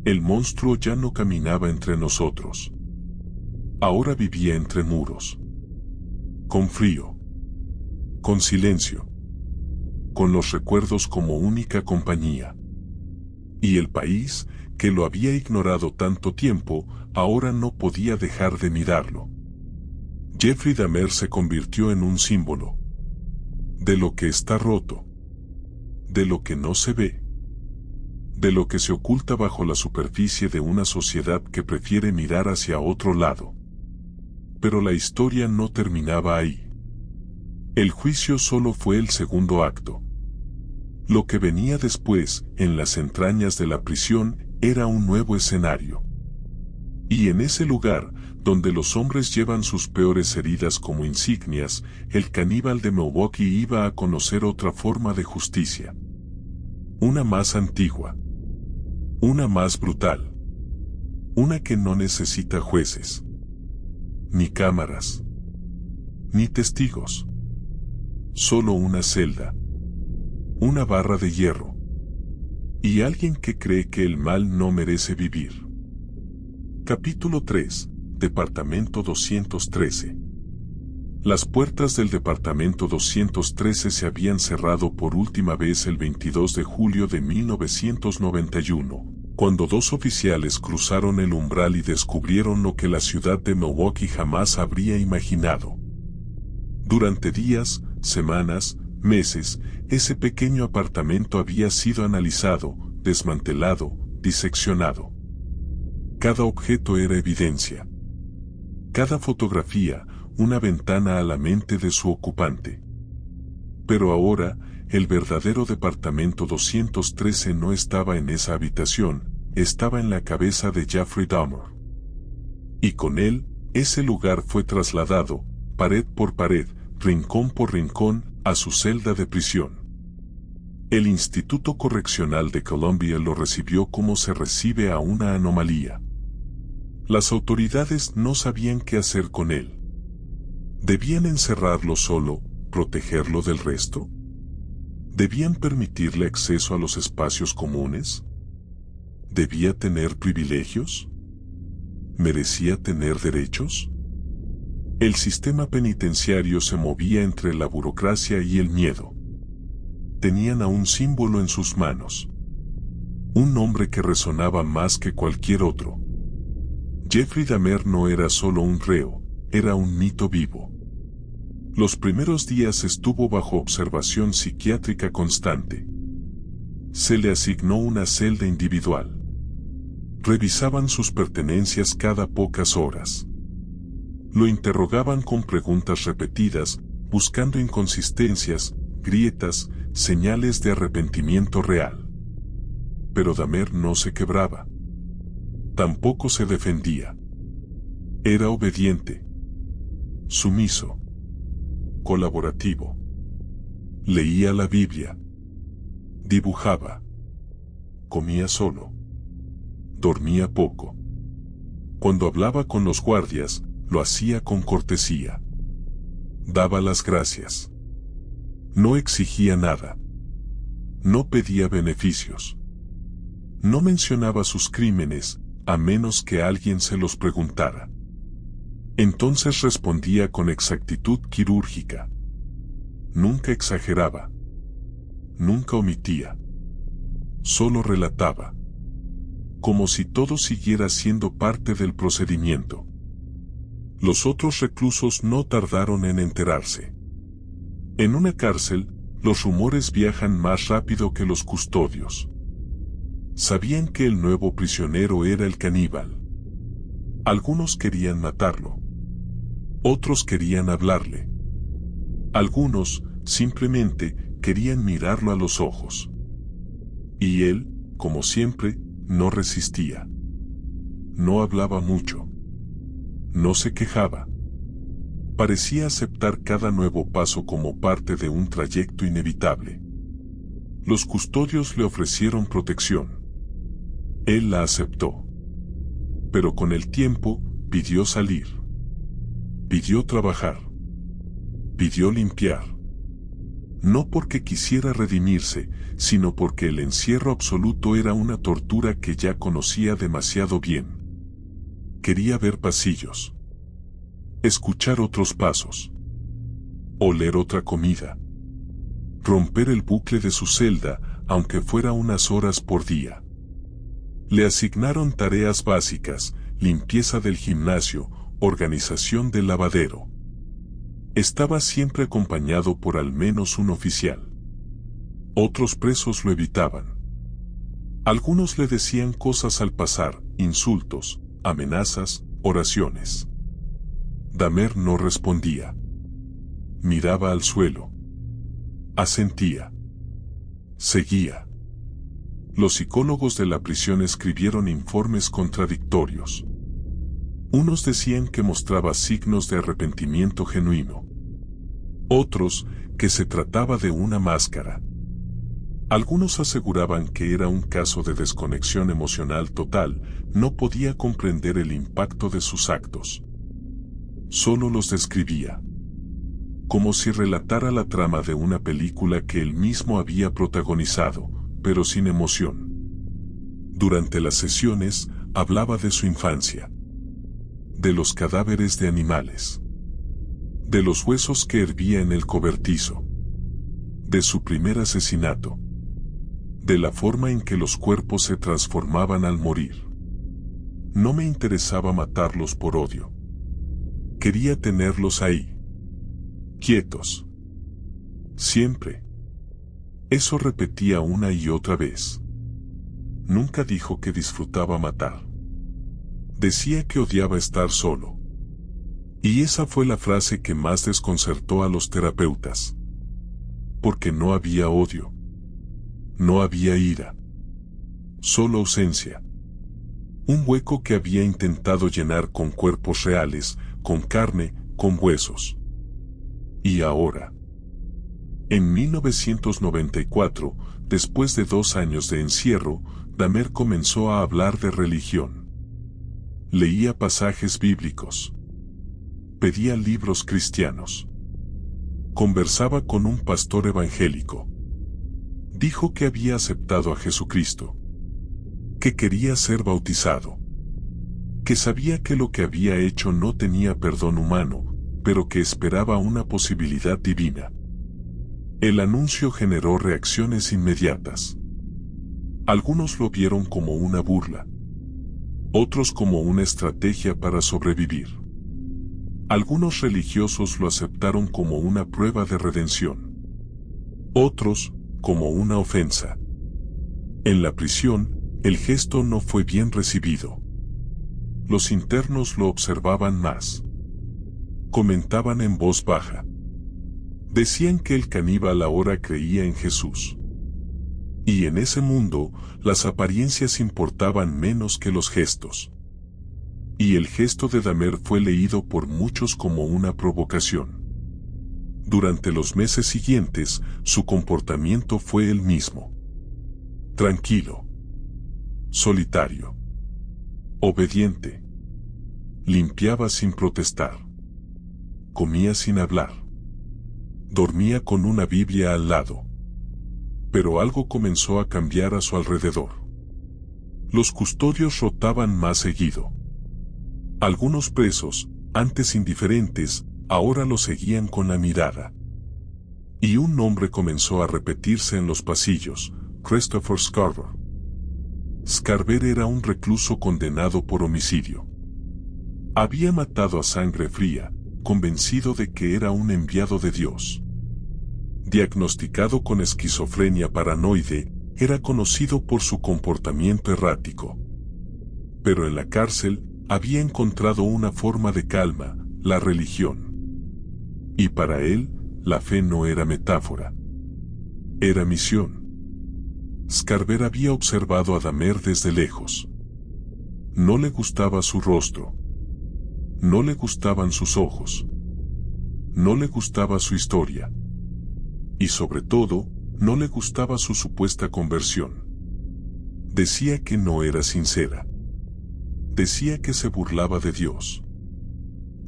El monstruo ya no caminaba entre nosotros. Ahora vivía entre muros. Con frío. Con silencio. Con los recuerdos como única compañía. Y el país, que lo había ignorado tanto tiempo, ahora no podía dejar de mirarlo. Jeffrey Dahmer se convirtió en un símbolo. De lo que está roto. De lo que no se ve. De lo que se oculta bajo la superficie de una sociedad que prefiere mirar hacia otro lado. Pero la historia no terminaba ahí. El juicio solo fue el segundo acto. Lo que venía después, en las entrañas de la prisión, era un nuevo escenario. Y en ese lugar, donde los hombres llevan sus peores heridas como insignias, el caníbal de Milwaukee iba a conocer otra forma de justicia. Una más antigua. Una más brutal. Una que no necesita jueces. Ni cámaras. Ni testigos. Solo una celda. Una barra de hierro. Y alguien que cree que el mal no merece vivir. Capítulo 3. Departamento 213. Las puertas del Departamento 213 se habían cerrado por última vez el 22 de julio de 1991, cuando dos oficiales cruzaron el umbral y descubrieron lo que la ciudad de Milwaukee jamás habría imaginado. Durante días, semanas, meses, ese pequeño apartamento había sido analizado, desmantelado, diseccionado. Cada objeto era evidencia. Cada fotografía, una ventana a la mente de su ocupante. Pero ahora, el verdadero Departamento 213 no estaba en esa habitación, estaba en la cabeza de Jeffrey Dahmer. Y con él, ese lugar fue trasladado, pared por pared, rincón por rincón, a su celda de prisión. El Instituto Correccional de Columbia lo recibió como se recibe a una anomalía. Las autoridades no sabían qué hacer con él. ¿Debían encerrarlo solo, protegerlo del resto? ¿Debían permitirle acceso a los espacios comunes? ¿Debía tener privilegios? ¿Merecía tener derechos? El sistema penitenciario se movía entre la burocracia y el miedo. Tenían a un símbolo en sus manos. Un nombre que resonaba más que cualquier otro. Jeffrey Dahmer no era solo un reo, era un mito vivo. Los primeros días estuvo bajo observación psiquiátrica constante. Se le asignó una celda individual. Revisaban sus pertenencias cada pocas horas. Lo interrogaban con preguntas repetidas, buscando inconsistencias, grietas, señales de arrepentimiento real. Pero Dahmer no se quebraba. Tampoco se defendía. Era obediente, sumiso, colaborativo. Leía la Biblia, dibujaba, comía solo, dormía poco. Cuando hablaba con los guardias, lo hacía con cortesía. Daba las gracias. No exigía nada. No pedía beneficios. No mencionaba sus crímenes, a menos que alguien se los preguntara. Entonces respondía con exactitud quirúrgica. Nunca exageraba. Nunca omitía. Solo relataba. Como si todo siguiera siendo parte del procedimiento. Los otros reclusos no tardaron en enterarse. En una cárcel, los rumores viajan más rápido que los custodios. Sabían que el nuevo prisionero era el caníbal. Algunos querían matarlo. Otros querían hablarle. Algunos, simplemente, querían mirarlo a los ojos. Y él, como siempre, no resistía. No hablaba mucho. No se quejaba. Parecía aceptar cada nuevo paso como parte de un trayecto inevitable. Los custodios le ofrecieron protección. Él la aceptó. Pero con el tiempo, pidió salir. Pidió trabajar. Pidió limpiar. No porque quisiera redimirse, sino porque el encierro absoluto era una tortura que ya conocía demasiado bien. Quería ver pasillos. Escuchar otros pasos. Oler otra comida. Romper el bucle de su celda, aunque fuera unas horas por día. Le asignaron tareas básicas, limpieza del gimnasio, organización del lavadero. Estaba siempre acompañado por al menos un oficial. Otros presos lo evitaban. Algunos le decían cosas al pasar, insultos, amenazas, oraciones. Dahmer no respondía. Miraba al suelo. Asentía. Seguía. Los psicólogos de la prisión escribieron informes contradictorios. Unos decían que mostraba signos de arrepentimiento genuino. Otros, que se trataba de una máscara. Algunos aseguraban que era un caso de desconexión emocional total, no podía comprender el impacto de sus actos. Solo los describía. Como si relatara la trama de una película que él mismo había protagonizado, pero sin emoción. Durante las sesiones, hablaba de su infancia. de los cadáveres de animales, de los huesos que hervía en el cobertizo, de su primer asesinato, de la forma en que los cuerpos se transformaban al morir. No me interesaba matarlos por odio. Quería tenerlos ahí, quietos. Siempre. Eso repetía una y otra vez. Nunca dijo que disfrutaba matar. Decía que odiaba estar solo. Y esa fue la frase que más desconcertó a los terapeutas. Porque no había odio. No había ira. Solo ausencia. Un hueco que había intentado llenar con cuerpos reales, con carne, con huesos. Y ahora. En 1994, después de 2 años de encierro, Dahmer comenzó a hablar de religión. Leía pasajes bíblicos. Pedía libros cristianos. Conversaba con un pastor evangélico. Dijo que había aceptado a Jesucristo. Que quería ser bautizado. Que sabía que lo que había hecho no tenía perdón humano, pero que esperaba una posibilidad divina. El anuncio generó reacciones inmediatas. Algunos lo vieron como una burla. Otros como una estrategia para sobrevivir. Algunos religiosos lo aceptaron como una prueba de redención. Otros, como una ofensa. En la prisión, el gesto no fue bien recibido. Los internos lo observaban más. Comentaban en voz baja. Decían que el caníbal ahora creía en Jesús. Y en ese mundo, las apariencias importaban menos que los gestos. Y el gesto de Dahmer fue leído por muchos como una provocación. Durante los meses siguientes, su comportamiento fue el mismo. Tranquilo. Solitario. Obediente. Limpiaba sin protestar. Comía sin hablar. Dormía con una Biblia al lado. Pero algo comenzó a cambiar a su alrededor. Los custodios rotaban más seguido. Algunos presos, antes indiferentes, ahora lo seguían con la mirada. Y un nombre comenzó a repetirse en los pasillos: Christopher Scarver. Scarver era un recluso condenado por homicidio. Había matado a sangre fría, convencido de que era un enviado de Dios. Diagnosticado con esquizofrenia paranoide, era conocido por su comportamiento errático. Pero en la cárcel, había encontrado una forma de calma: la religión. Y para él, la fe no era metáfora. Era misión. Scarver había observado a Dahmer desde lejos. No le gustaba su rostro. No le gustaban sus ojos. No le gustaba su historia. Y sobre todo, no le gustaba su supuesta conversión. Decía que no era sincera. Decía que se burlaba de Dios.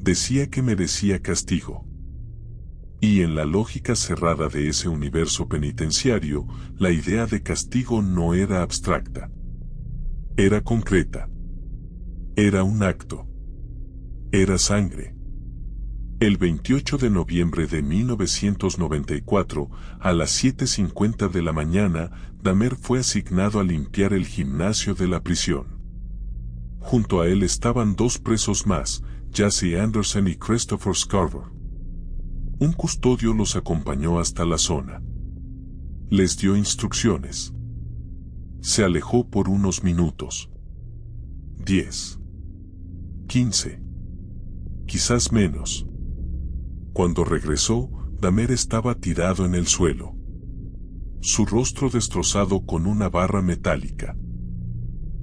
Decía que merecía castigo. Y en la lógica cerrada de ese universo penitenciario, la idea de castigo no era abstracta. Era concreta. Era un acto. Era sangre. El 28 de noviembre de 1994, a las 7:50 de la mañana, Dahmer fue asignado a limpiar el gimnasio de la prisión. Junto a él estaban 2 presos más, Jesse Anderson y Christopher Scarver. Un custodio los acompañó hasta la zona. Les dio instrucciones. Se alejó por unos minutos. 10. 15. Quizás menos. Cuando regresó, Dahmer estaba tirado en el suelo. Su rostro destrozado con una barra metálica.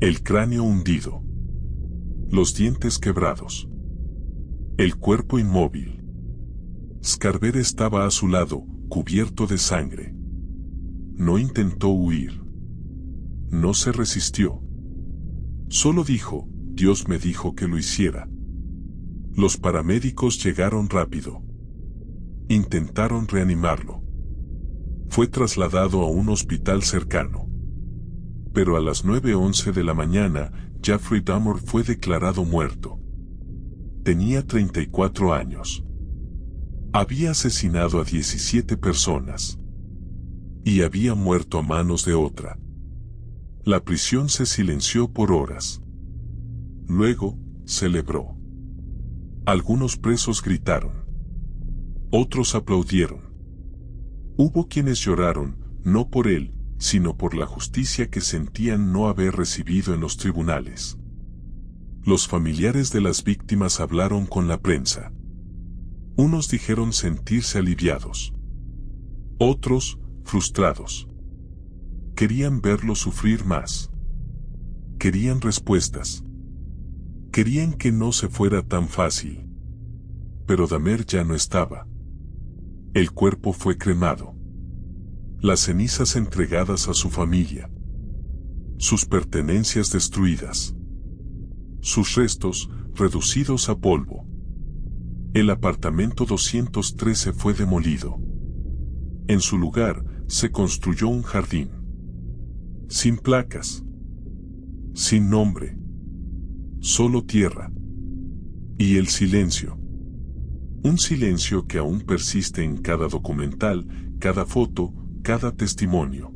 El cráneo hundido. Los dientes quebrados. El cuerpo inmóvil. Scarver estaba a su lado, cubierto de sangre. No intentó huir. No se resistió. Solo dijo: Dios me dijo que lo hiciera. Los paramédicos llegaron rápido. Intentaron reanimarlo. Fue trasladado a un hospital cercano. Pero a las 9:11 de la mañana, Jeffrey Dahmer fue declarado muerto. Tenía 34 años. Había asesinado a 17 personas. Y había muerto a manos de otra. La prisión se silenció por horas. Luego, celebró. Algunos presos gritaron. Otros aplaudieron. Hubo quienes lloraron, no por él, sino por la justicia que sentían no haber recibido en los tribunales. Los familiares de las víctimas hablaron con la prensa. Unos dijeron sentirse aliviados. Otros, frustrados. Querían verlo sufrir más. Querían respuestas. Querían que no se fuera tan fácil. Pero Dahmer ya no estaba. El cuerpo fue cremado. Las cenizas entregadas a su familia. Sus pertenencias destruidas. Sus restos reducidos a polvo. El apartamento 213 fue demolido. En su lugar se construyó un jardín. Sin placas. Sin nombre. Solo tierra. Y el silencio. Un silencio que aún persiste en cada documental, cada foto, cada testimonio.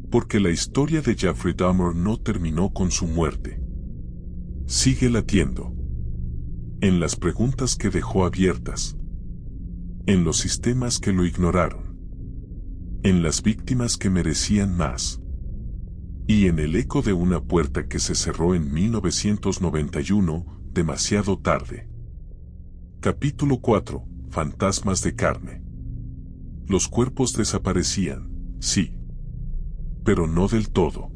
Porque la historia de Jeffrey Dahmer no terminó con su muerte. Sigue latiendo. En las preguntas que dejó abiertas. En los sistemas que lo ignoraron. En las víctimas que merecían más. Y en el eco de una puerta que se cerró en 1991, demasiado tarde. Capítulo 4. Fantasmas de carne. Los cuerpos desaparecían, sí. Pero no del todo.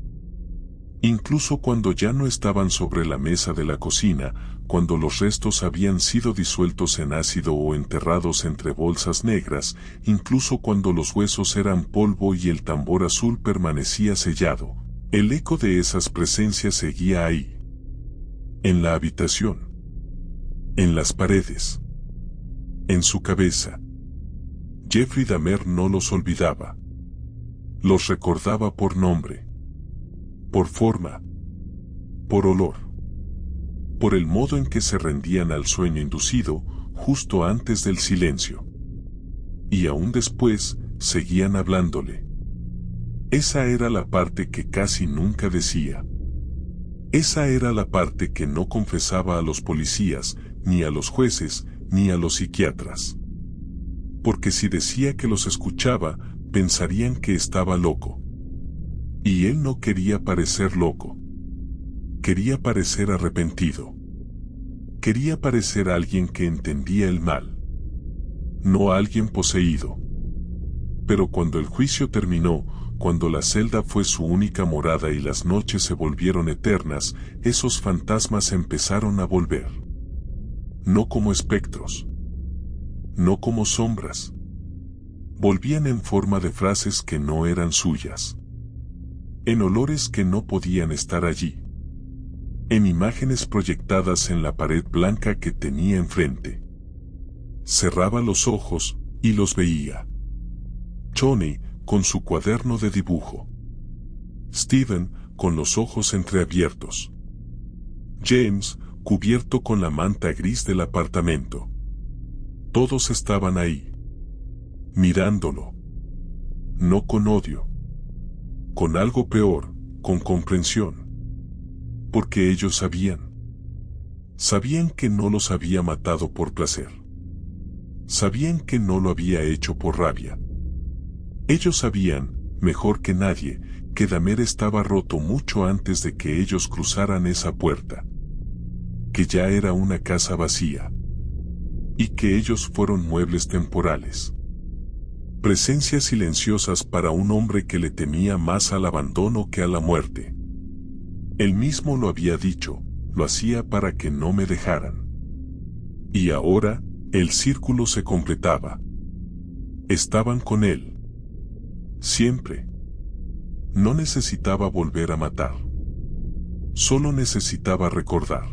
Incluso cuando ya no estaban sobre la mesa de la cocina, cuando los restos habían sido disueltos en ácido o enterrados entre bolsas negras, incluso cuando los huesos eran polvo y el tambor azul permanecía sellado, el eco de esas presencias seguía ahí. En la habitación. En las paredes. En su cabeza. Jeffrey Dahmer no los olvidaba. Los recordaba por nombre. Por forma. Por olor. Por el modo en que se rendían al sueño inducido, justo antes del silencio. Y aún después, seguían hablándole. Esa era la parte que casi nunca decía. Esa era la parte que no confesaba a los policías, ni a los jueces, ni a los psiquiatras. Porque si decía que los escuchaba, pensarían que estaba loco. Y él no quería parecer loco. Quería parecer arrepentido. Quería parecer alguien que entendía el mal. No alguien poseído. Pero cuando el juicio terminó, cuando la celda fue su única morada y las noches se volvieron eternas, esos fantasmas empezaron a volver. No como espectros. No como sombras. Volvían en forma de frases que no eran suyas. En olores que no podían estar allí. En imágenes proyectadas en la pared blanca que tenía enfrente. Cerraba los ojos y los veía. Johnny, con su cuaderno de dibujo. Steven, con los ojos entreabiertos. James, cubierto con la manta gris del apartamento. Todos estaban ahí. Mirándolo. No con odio. Con algo peor, con comprensión. Porque ellos sabían. Sabían que no los había matado por placer. Sabían que no lo había hecho por rabia. Ellos sabían, mejor que nadie, que Dahmer estaba roto mucho antes de que ellos cruzaran esa puerta. Que ya era una casa vacía. Y que ellos fueron muebles temporales. Presencias silenciosas para un hombre que le temía más al abandono que a la muerte. Él mismo lo había dicho, lo hacía para que no me dejaran. Y ahora, el círculo se completaba. Estaban con él. Siempre. No necesitaba volver a matar. Solo necesitaba recordar.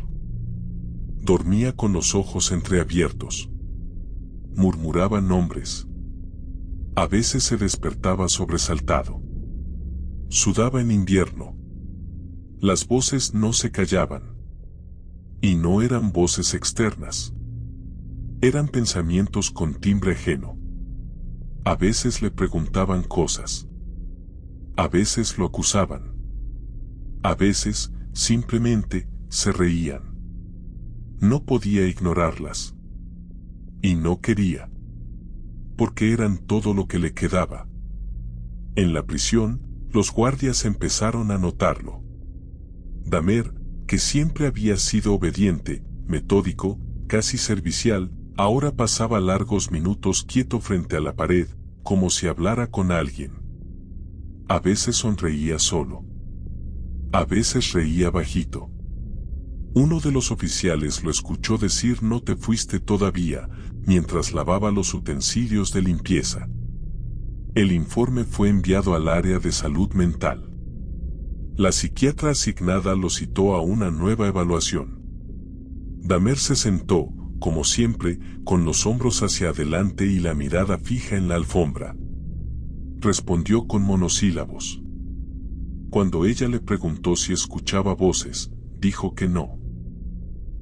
Dormía con los ojos entreabiertos. Murmuraba nombres. A veces se despertaba sobresaltado. Sudaba en invierno. Las voces no se callaban. Y no eran voces externas. Eran pensamientos con timbre ajeno. A veces le preguntaban cosas. A veces lo acusaban. A veces, simplemente, se reían. No podía ignorarlas. Y no quería. Porque eran todo lo que le quedaba. En la prisión, los guardias empezaron a notarlo. Dahmer, que siempre había sido obediente, metódico, casi servicial, ahora pasaba largos minutos quieto frente a la pared, como si hablara con alguien. A veces sonreía solo. A veces reía bajito. Uno de los oficiales lo escuchó decir "no te fuiste todavía", mientras lavaba los utensilios de limpieza. El informe fue enviado al área de salud mental. La psiquiatra asignada lo citó a una nueva evaluación. Dahmer se sentó, como siempre, con los hombros hacia adelante y la mirada fija en la alfombra. Respondió con monosílabos. Cuando ella le preguntó si escuchaba voces, dijo que no.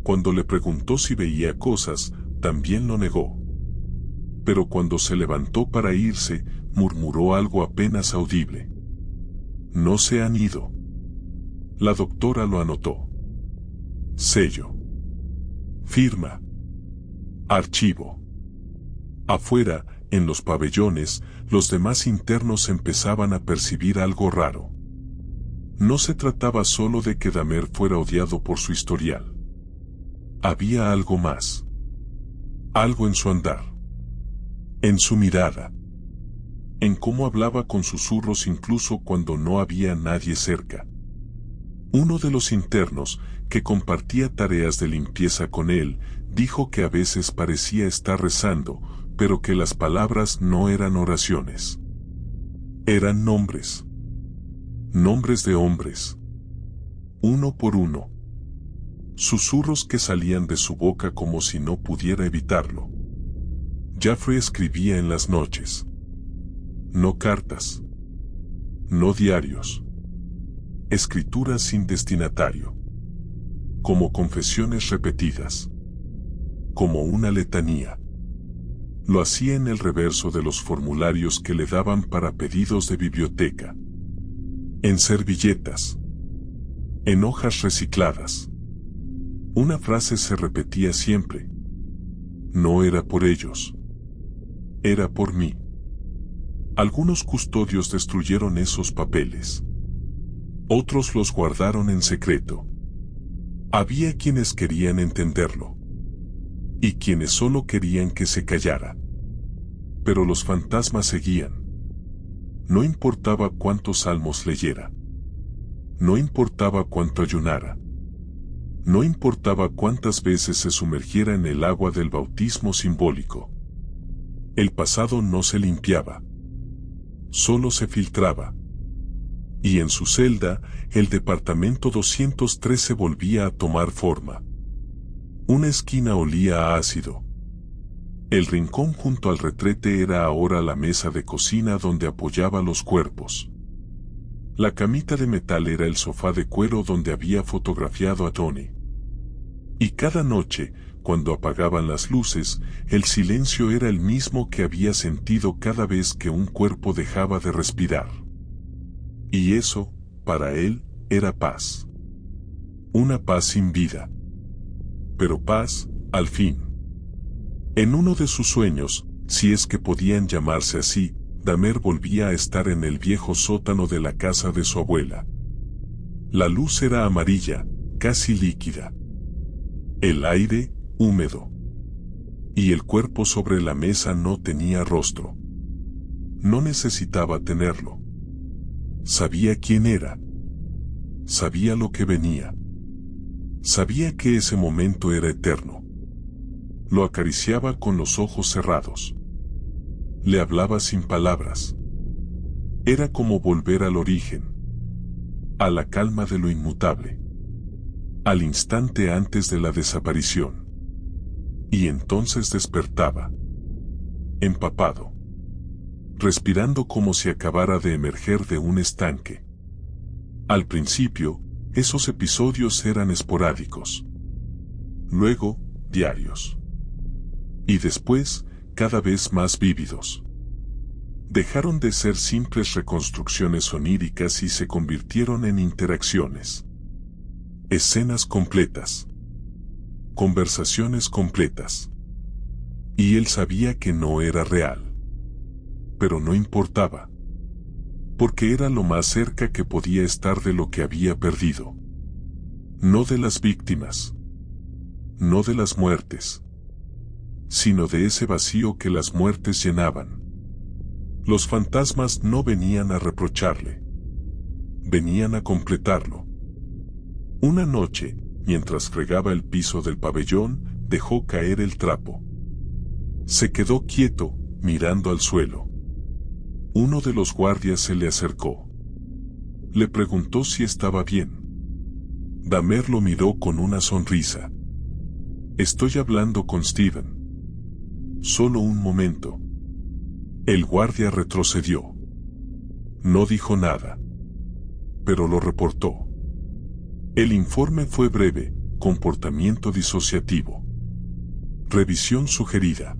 Cuando le preguntó si veía cosas, también lo negó. Pero cuando se levantó para irse, murmuró algo apenas audible. No se han ido. La doctora lo anotó. Sello. Firma. Archivo. Afuera, en los pabellones, los demás internos empezaban a percibir algo raro. No se trataba solo de que Dahmer fuera odiado por su historial. Había algo más. Algo en su andar. En su mirada. En cómo hablaba con susurros incluso cuando no había nadie cerca. Uno de los internos, que compartía tareas de limpieza con él, dijo que a veces parecía estar rezando, pero que las palabras no eran oraciones. Eran nombres. Nombres de hombres. Uno por uno. Susurros que salían de su boca como si no pudiera evitarlo. Jeffrey escribía en las noches. No cartas. No diarios. Escrituras sin destinatario. Como confesiones repetidas. Como una letanía. Lo hacía en el reverso de los formularios que le daban para pedidos de biblioteca. En servilletas. En hojas recicladas. Una frase se repetía siempre. No era por ellos. Era por mí. Algunos custodios destruyeron esos papeles. Otros los guardaron en secreto. Había quienes querían entenderlo. Y quienes solo querían que se callara. Pero los fantasmas seguían. No importaba cuántos salmos leyera. No importaba cuánto ayunara. No importaba cuántas veces se sumergiera en el agua del bautismo simbólico. El pasado no se limpiaba. Solo se filtraba. Y en su celda, el departamento 213 volvía a tomar forma. Una esquina olía a ácido. El rincón junto al retrete era ahora la mesa de cocina donde apoyaba los cuerpos. La camita de metal era el sofá de cuero donde había fotografiado a Tony. Y cada noche, cuando apagaban las luces, el silencio era el mismo que había sentido cada vez que un cuerpo dejaba de respirar. Y eso, para él, era paz. Una paz sin vida. Pero paz, al fin. En uno de sus sueños, si es que podían llamarse así, Dahmer volvía a estar en el viejo sótano de la casa de su abuela. La luz era amarilla, casi líquida. El aire, húmedo. Y el cuerpo sobre la mesa no tenía rostro. No necesitaba tenerlo. Sabía quién era. Sabía lo que venía. Sabía que ese momento era eterno. Lo acariciaba con los ojos cerrados. Le hablaba sin palabras. Era como volver al origen. A la calma de lo inmutable. Al instante antes de la desaparición. Y entonces despertaba. Empapado. Respirando como si acabara de emerger de un estanque. Al principio, esos episodios eran esporádicos. Luego, diarios. Y después, cada vez más vívidos. Dejaron de ser simples reconstrucciones oníricas y se convirtieron en interacciones. Escenas completas. Conversaciones completas. Y él sabía que no era real. Pero no importaba. Porque era lo más cerca que podía estar de lo que había perdido. No de las víctimas. No de las muertes. Sino de ese vacío que las muertes llenaban. Los fantasmas no venían a reprocharle. Venían a completarlo. Una noche, mientras fregaba el piso del pabellón, dejó caer el trapo. Se quedó quieto, mirando al suelo. Uno de los guardias se le acercó. Le preguntó si estaba bien. Dahmer lo miró con una sonrisa. Estoy hablando con Steven. Solo un momento. El guardia retrocedió. No dijo nada. Pero lo reportó. El informe fue breve: comportamiento disociativo. Revisión sugerida.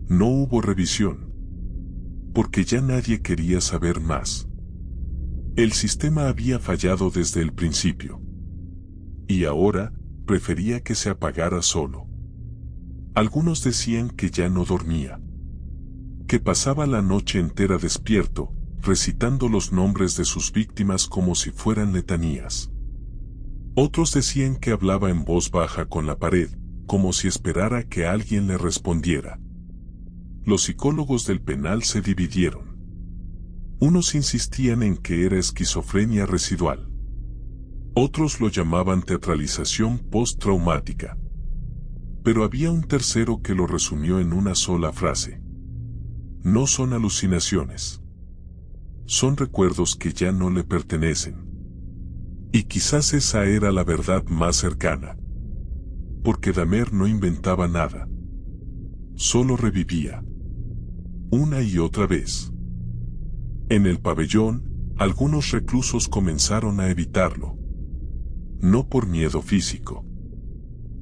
No hubo revisión. Porque ya nadie quería saber más. El sistema había fallado desde el principio. Y ahora, prefería que se apagara solo. Algunos decían que ya no dormía. Que pasaba la noche entera despierto, recitando los nombres de sus víctimas como si fueran letanías. Otros decían que hablaba en voz baja con la pared, como si esperara que alguien le respondiera. Los psicólogos del penal se dividieron. Unos insistían en que era esquizofrenia residual. Otros lo llamaban teatralización postraumática. Pero había un tercero que lo resumió en una sola frase. No son alucinaciones. Son recuerdos que ya no le pertenecen. Y quizás esa era la verdad más cercana. Porque Dahmer no inventaba nada. Solo revivía. Una y otra vez. En el pabellón, algunos reclusos comenzaron a evitarlo. No por miedo físico.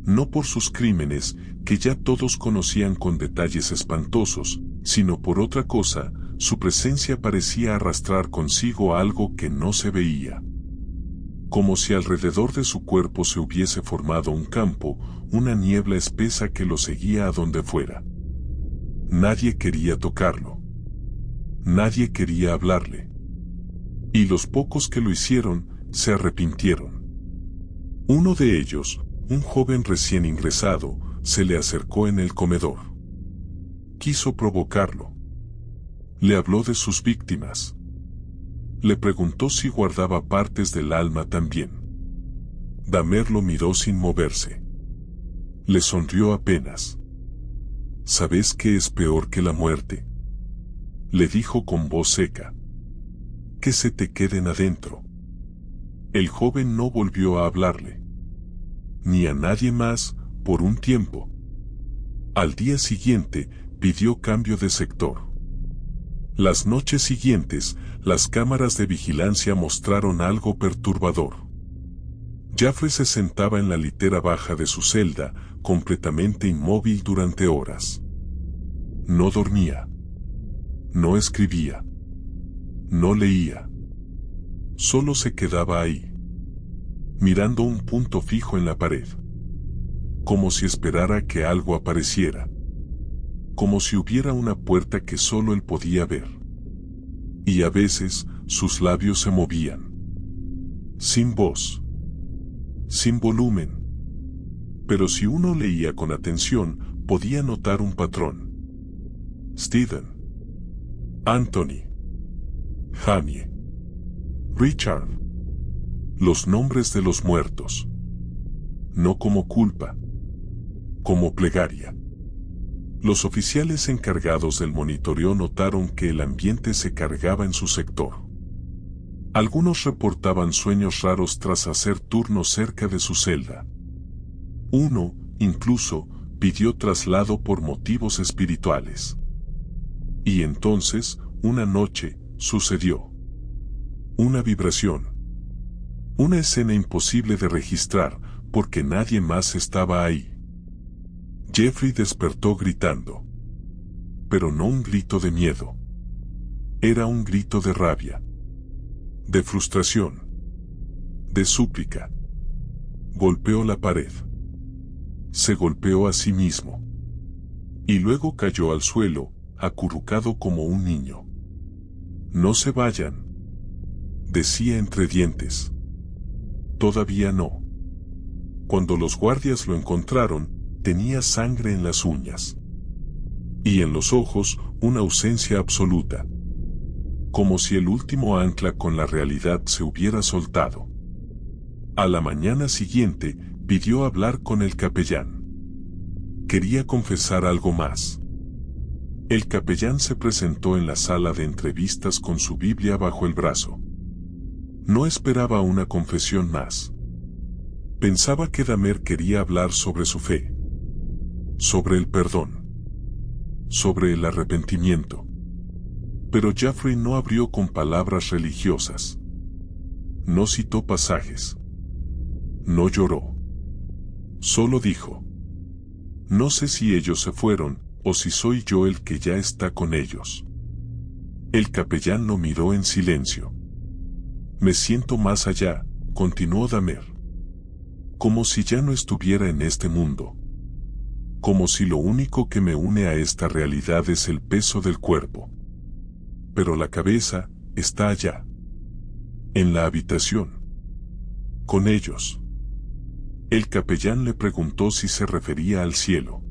No por sus crímenes, que ya todos conocían con detalles espantosos, sino por otra cosa: su presencia parecía arrastrar consigo algo que no se veía. Como si alrededor de su cuerpo se hubiese formado un campo, una niebla espesa que lo seguía a donde fuera. Nadie quería tocarlo. Nadie quería hablarle. Y los pocos que lo hicieron, se arrepintieron. Uno de ellos, un joven recién ingresado, se le acercó en el comedor. Quiso provocarlo. Le habló de sus víctimas. Le preguntó si guardaba partes del alma también. Dahmer lo miró sin moverse. Le sonrió apenas. ¿Sabes qué es peor que la muerte?, le dijo con voz seca. Que se te queden adentro. El joven no volvió a hablarle. Ni a nadie más, por un tiempo. Al día siguiente, pidió cambio de sector. Las noches siguientes, las cámaras de vigilancia mostraron algo perturbador. Jaffrey se sentaba en la litera baja de su celda, completamente inmóvil durante horas. No dormía. No escribía. No leía. Solo se quedaba ahí, mirando un punto fijo en la pared. Como si esperara que algo apareciera. Como si hubiera una puerta que solo él podía ver. Y a veces, sus labios se movían. Sin voz. Sin volumen. Pero si uno leía con atención, podía notar un patrón. Steven. Anthony. Jamie. Richard. Los nombres de los muertos. No como culpa. Como plegaria. Los oficiales encargados del monitoreo notaron que el ambiente se cargaba en su sector. Algunos reportaban sueños raros tras hacer turno cerca de su celda. Uno, incluso, pidió traslado por motivos espirituales. Y entonces, una noche, sucedió. Una vibración. Una escena imposible de registrar, porque nadie más estaba ahí. Jeffrey despertó gritando. Pero no un grito de miedo. Era un grito de rabia, de frustración, de súplica. Golpeó la pared. Se golpeó a sí mismo. Y luego cayó al suelo, acurrucado como un niño. No se vayan, decía entre dientes. Todavía no. Cuando los guardias lo encontraron, tenía sangre en las uñas. Y en los ojos, una ausencia absoluta. Como si el último ancla con la realidad se hubiera soltado. A la mañana siguiente, pidió hablar con el capellán. Quería confesar algo más. El capellán se presentó en la sala de entrevistas con su Biblia bajo el brazo. No esperaba una confesión más. Pensaba que Dahmer quería hablar sobre su fe, sobre el perdón, sobre el arrepentimiento. Pero Jeffrey no abrió con palabras religiosas. No citó pasajes. No lloró. Solo dijo: no sé si ellos se fueron, o si soy yo el que ya está con ellos. El capellán lo miró en silencio. Me siento más allá, continuó Dahmer. Como si ya no estuviera en este mundo. Como si lo único que me une a esta realidad es el peso del cuerpo. Pero la cabeza está allá. En la habitación. Con ellos. El capellán le preguntó si se refería al cielo.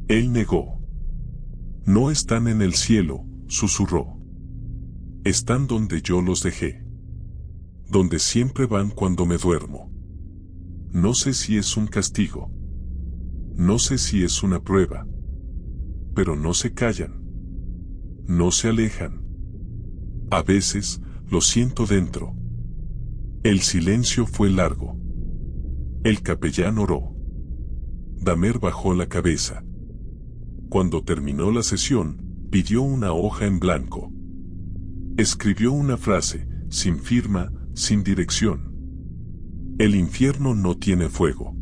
Él negó. No están en el cielo, susurró. Están donde yo los dejé. Donde siempre van cuando me duermo. No sé si es un castigo. No sé si es una prueba. Pero no se callan. No se alejan. A veces, lo siento dentro. El silencio fue largo. El capellán oró. Dahmer bajó la cabeza. Cuando terminó la sesión, pidió una hoja en blanco. Escribió una frase, sin firma, sin dirección. El infierno no tiene fuego.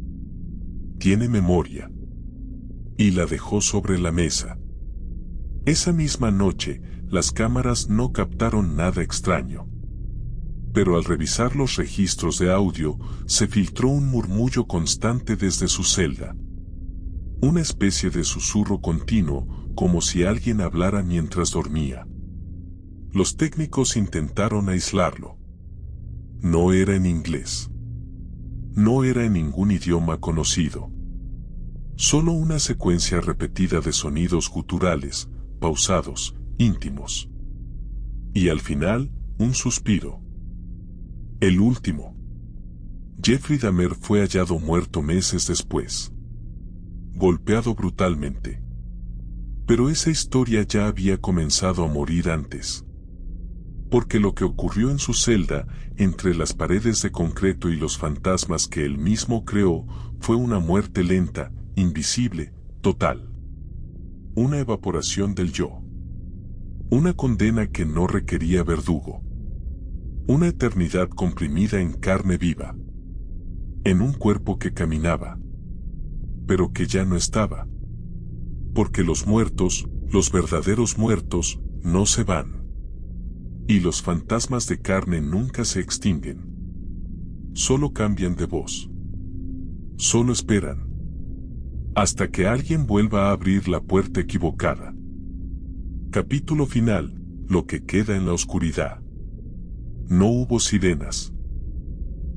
Tiene memoria. Y la dejó sobre la mesa. Esa misma noche, las cámaras no captaron nada extraño. Pero al revisar los registros de audio, se filtró un murmullo constante desde su celda. Una especie de susurro continuo, como si alguien hablara mientras dormía. Los técnicos intentaron aislarlo. No era en inglés. No era en ningún idioma conocido. Solo una secuencia repetida de sonidos guturales, pausados, íntimos. Y al final, un suspiro. El último. Jeffrey Dahmer fue hallado muerto meses después. Golpeado brutalmente. Pero esa historia ya había comenzado a morir antes. Porque lo que ocurrió en su celda, entre las paredes de concreto y los fantasmas que él mismo creó, fue una muerte lenta, invisible, total. Una evaporación del yo. Una condena que no requería verdugo. Una eternidad comprimida en carne viva. En un cuerpo que caminaba. Pero que ya no estaba. Porque los muertos, los verdaderos muertos, no se van. Y los fantasmas de carne nunca se extinguen. Solo cambian de voz. Solo esperan. Hasta que alguien vuelva a abrir la puerta equivocada. Capítulo final, lo que queda en la oscuridad. No hubo sirenas.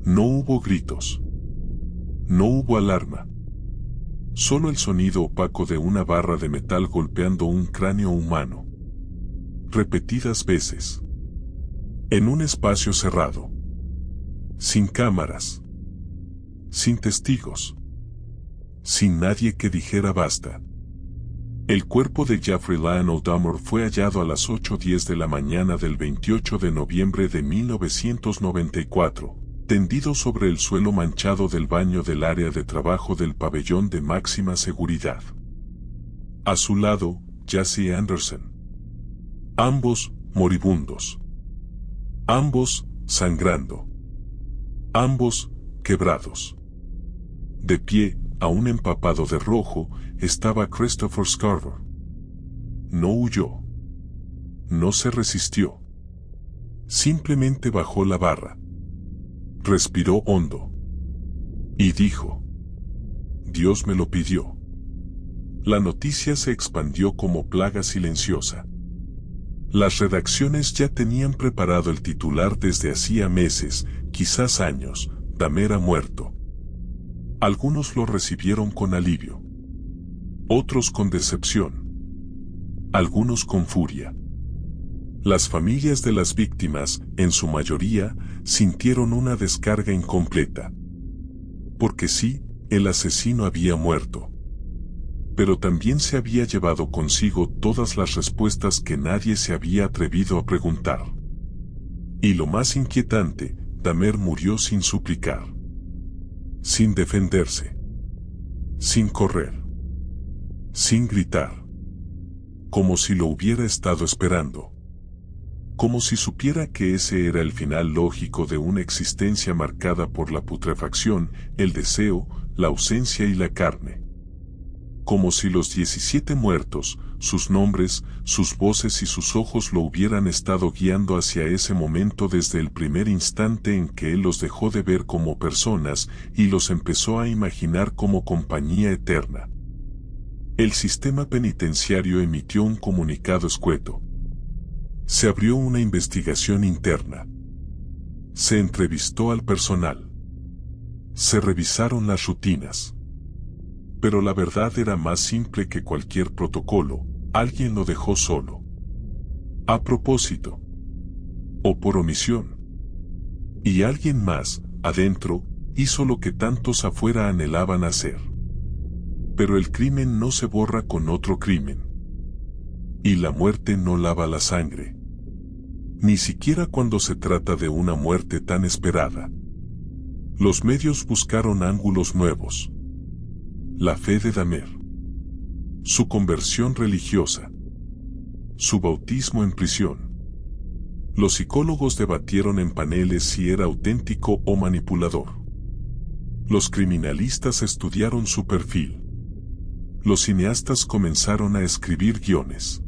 No hubo gritos. No hubo alarma. Solo el sonido opaco de una barra de metal golpeando un cráneo humano. Repetidas veces. En un espacio cerrado. Sin cámaras. Sin testigos. Sin nadie que dijera basta. El cuerpo de Jeffrey Lionel Dahmer fue hallado a las 8:10 de la mañana del 28 de noviembre de 1994, tendido sobre el suelo manchado del baño del área de trabajo del pabellón de máxima seguridad. A su lado, Jesse Anderson. Ambos, moribundos. Ambos, sangrando. Ambos, quebrados. De pie, aún empapado de rojo, estaba Christopher Scarver. No huyó. No se resistió. Simplemente bajó la barra. Respiró hondo. Y dijo: Dios me lo pidió. La noticia se expandió como plaga silenciosa. Las redacciones ya tenían preparado el titular desde hacía meses, quizás años: Dahmer ha muerto. Algunos lo recibieron con alivio. Otros con decepción. Algunos con furia. Las familias de las víctimas, en su mayoría, sintieron una descarga incompleta. Porque sí, el asesino había muerto. Pero también se había llevado consigo todas las respuestas que nadie se había atrevido a preguntar. Y lo más inquietante, Dahmer murió sin suplicar. Sin defenderse. Sin correr. Sin gritar. Como si lo hubiera estado esperando. Como si supiera que ese era el final lógico de una existencia marcada por la putrefacción, el deseo, la ausencia y la carne. Como si los 17 muertos, sus nombres, sus voces y sus ojos lo hubieran estado guiando hacia ese momento desde el primer instante en que él los dejó de ver como personas y los empezó a imaginar como compañía eterna. El sistema penitenciario emitió un comunicado escueto. Se abrió una investigación interna. Se entrevistó al personal. Se revisaron las rutinas. Pero la verdad era más simple que cualquier protocolo: alguien lo dejó solo. A propósito. O por omisión. Y alguien más, adentro, hizo lo que tantos afuera anhelaban hacer. Pero el crimen no se borra con otro crimen. Y la muerte no lava la sangre. Ni siquiera cuando se trata de una muerte tan esperada. Los medios buscaron ángulos nuevos. La fe de Dahmer. Su conversión religiosa. Su bautismo en prisión. Los psicólogos debatieron en paneles si era auténtico o manipulador. Los criminalistas estudiaron su perfil. Los cineastas comenzaron a escribir guiones.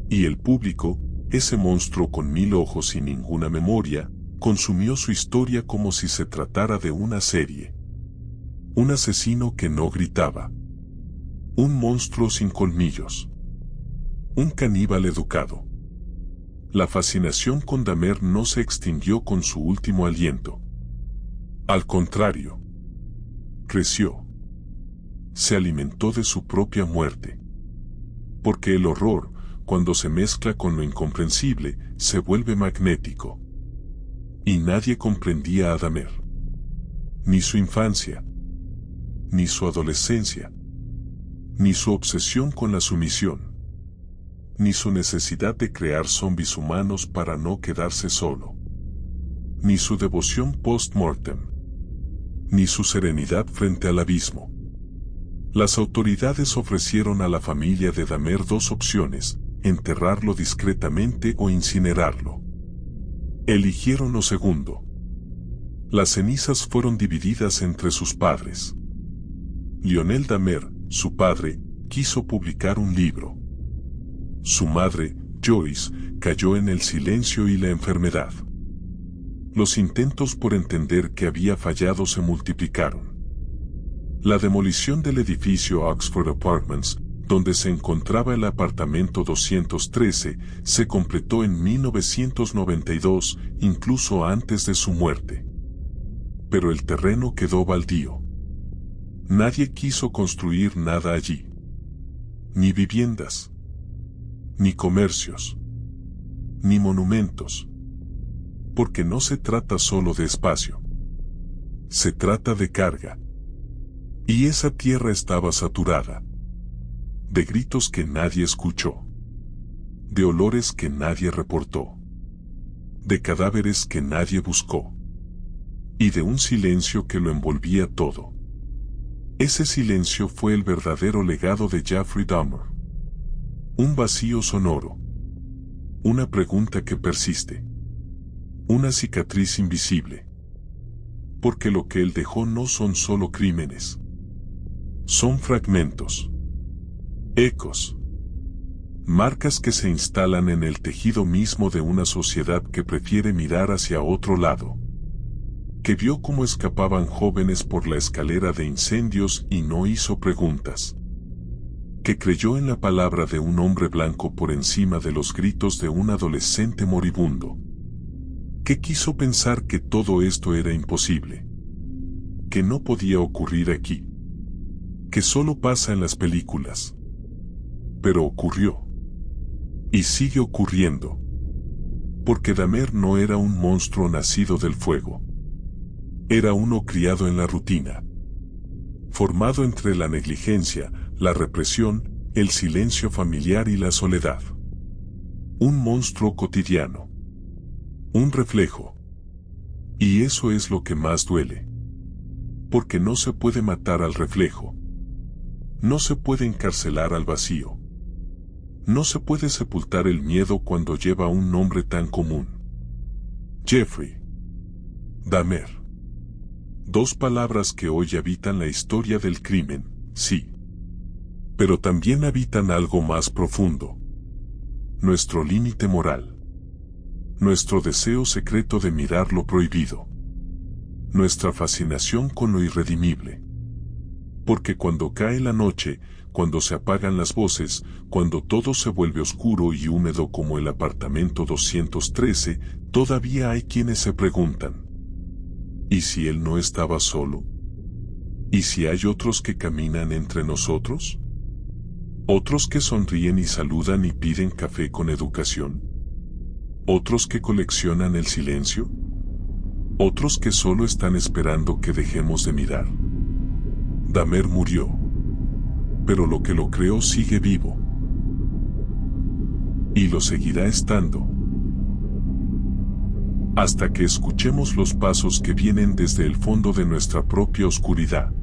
Y el público, ese monstruo con 1000 ojos y ninguna memoria, consumió su historia como si se tratara de una serie. Un asesino que no gritaba. Un monstruo sin colmillos. Un caníbal educado. La fascinación con Dahmer no se extinguió con su último aliento. Al contrario. Creció. Se alimentó de su propia muerte. Porque el horror, cuando se mezcla con lo incomprensible, se vuelve magnético. Y nadie comprendía a Dahmer. Ni su infancia. Ni su adolescencia. Ni su obsesión con la sumisión. Ni su necesidad de crear zombies humanos para no quedarse solo. Ni su devoción post-mortem. Ni su serenidad frente al abismo. Las autoridades ofrecieron a la familia de Dahmer dos opciones: enterrarlo discretamente o incinerarlo. Eligieron lo segundo. Las cenizas fueron divididas entre sus padres. Lionel Dahmer, su padre, quiso publicar un libro. Su madre, Joyce, cayó en el silencio y la enfermedad. Los intentos por entender que había fallado se multiplicaron. La demolición del edificio Oxford Apartments, donde se encontraba el apartamento 213, se completó en 1992, incluso antes de su muerte. Pero el terreno quedó baldío. Nadie quiso construir nada allí. Ni viviendas. Ni comercios. Ni monumentos. Porque no se trata solo de espacio. Se trata de carga. Y esa tierra estaba saturada. De gritos que nadie escuchó. De olores que nadie reportó. De cadáveres que nadie buscó. Y de un silencio que lo envolvía todo. Ese silencio fue el verdadero legado de Jeffrey Dahmer. Un vacío sonoro. Una pregunta que persiste. Una cicatriz invisible. Porque lo que él dejó no son solo crímenes. Son fragmentos, ecos, marcas que se instalan en el tejido mismo de una sociedad que prefiere mirar hacia otro lado, que vio cómo escapaban jóvenes por la escalera de incendios y no hizo preguntas, que creyó en la palabra de un hombre blanco por encima de los gritos de un adolescente moribundo, que quiso pensar que todo esto era imposible, que no podía ocurrir aquí, que solo pasa en las películas. Pero ocurrió. Y sigue ocurriendo. Porque Dahmer no era un monstruo nacido del fuego. Era uno criado en la rutina. Formado entre la negligencia, la represión, el silencio familiar y la soledad. Un monstruo cotidiano. Un reflejo. Y eso es lo que más duele. Porque no se puede matar al reflejo. No se puede encarcelar al vacío. No se puede sepultar el miedo cuando lleva un nombre tan común. Jeffrey Dahmer. Dos palabras que hoy habitan la historia del crimen, sí. Pero también habitan algo más profundo. Nuestro límite moral. Nuestro deseo secreto de mirar lo prohibido. Nuestra fascinación con lo irredimible. Porque cuando cae la noche, cuando se apagan las voces, cuando todo se vuelve oscuro y húmedo como el apartamento 213, todavía hay quienes se preguntan: ¿y si él no estaba solo? ¿Y si hay otros que caminan entre nosotros? ¿Otros que sonríen y saludan y piden café con educación? ¿Otros que coleccionan el silencio? ¿Otros que solo están esperando que dejemos de mirar? Dahmer murió. Pero lo que lo creó sigue vivo. Y lo seguirá estando. Hasta que escuchemos los pasos que vienen desde el fondo de nuestra propia oscuridad.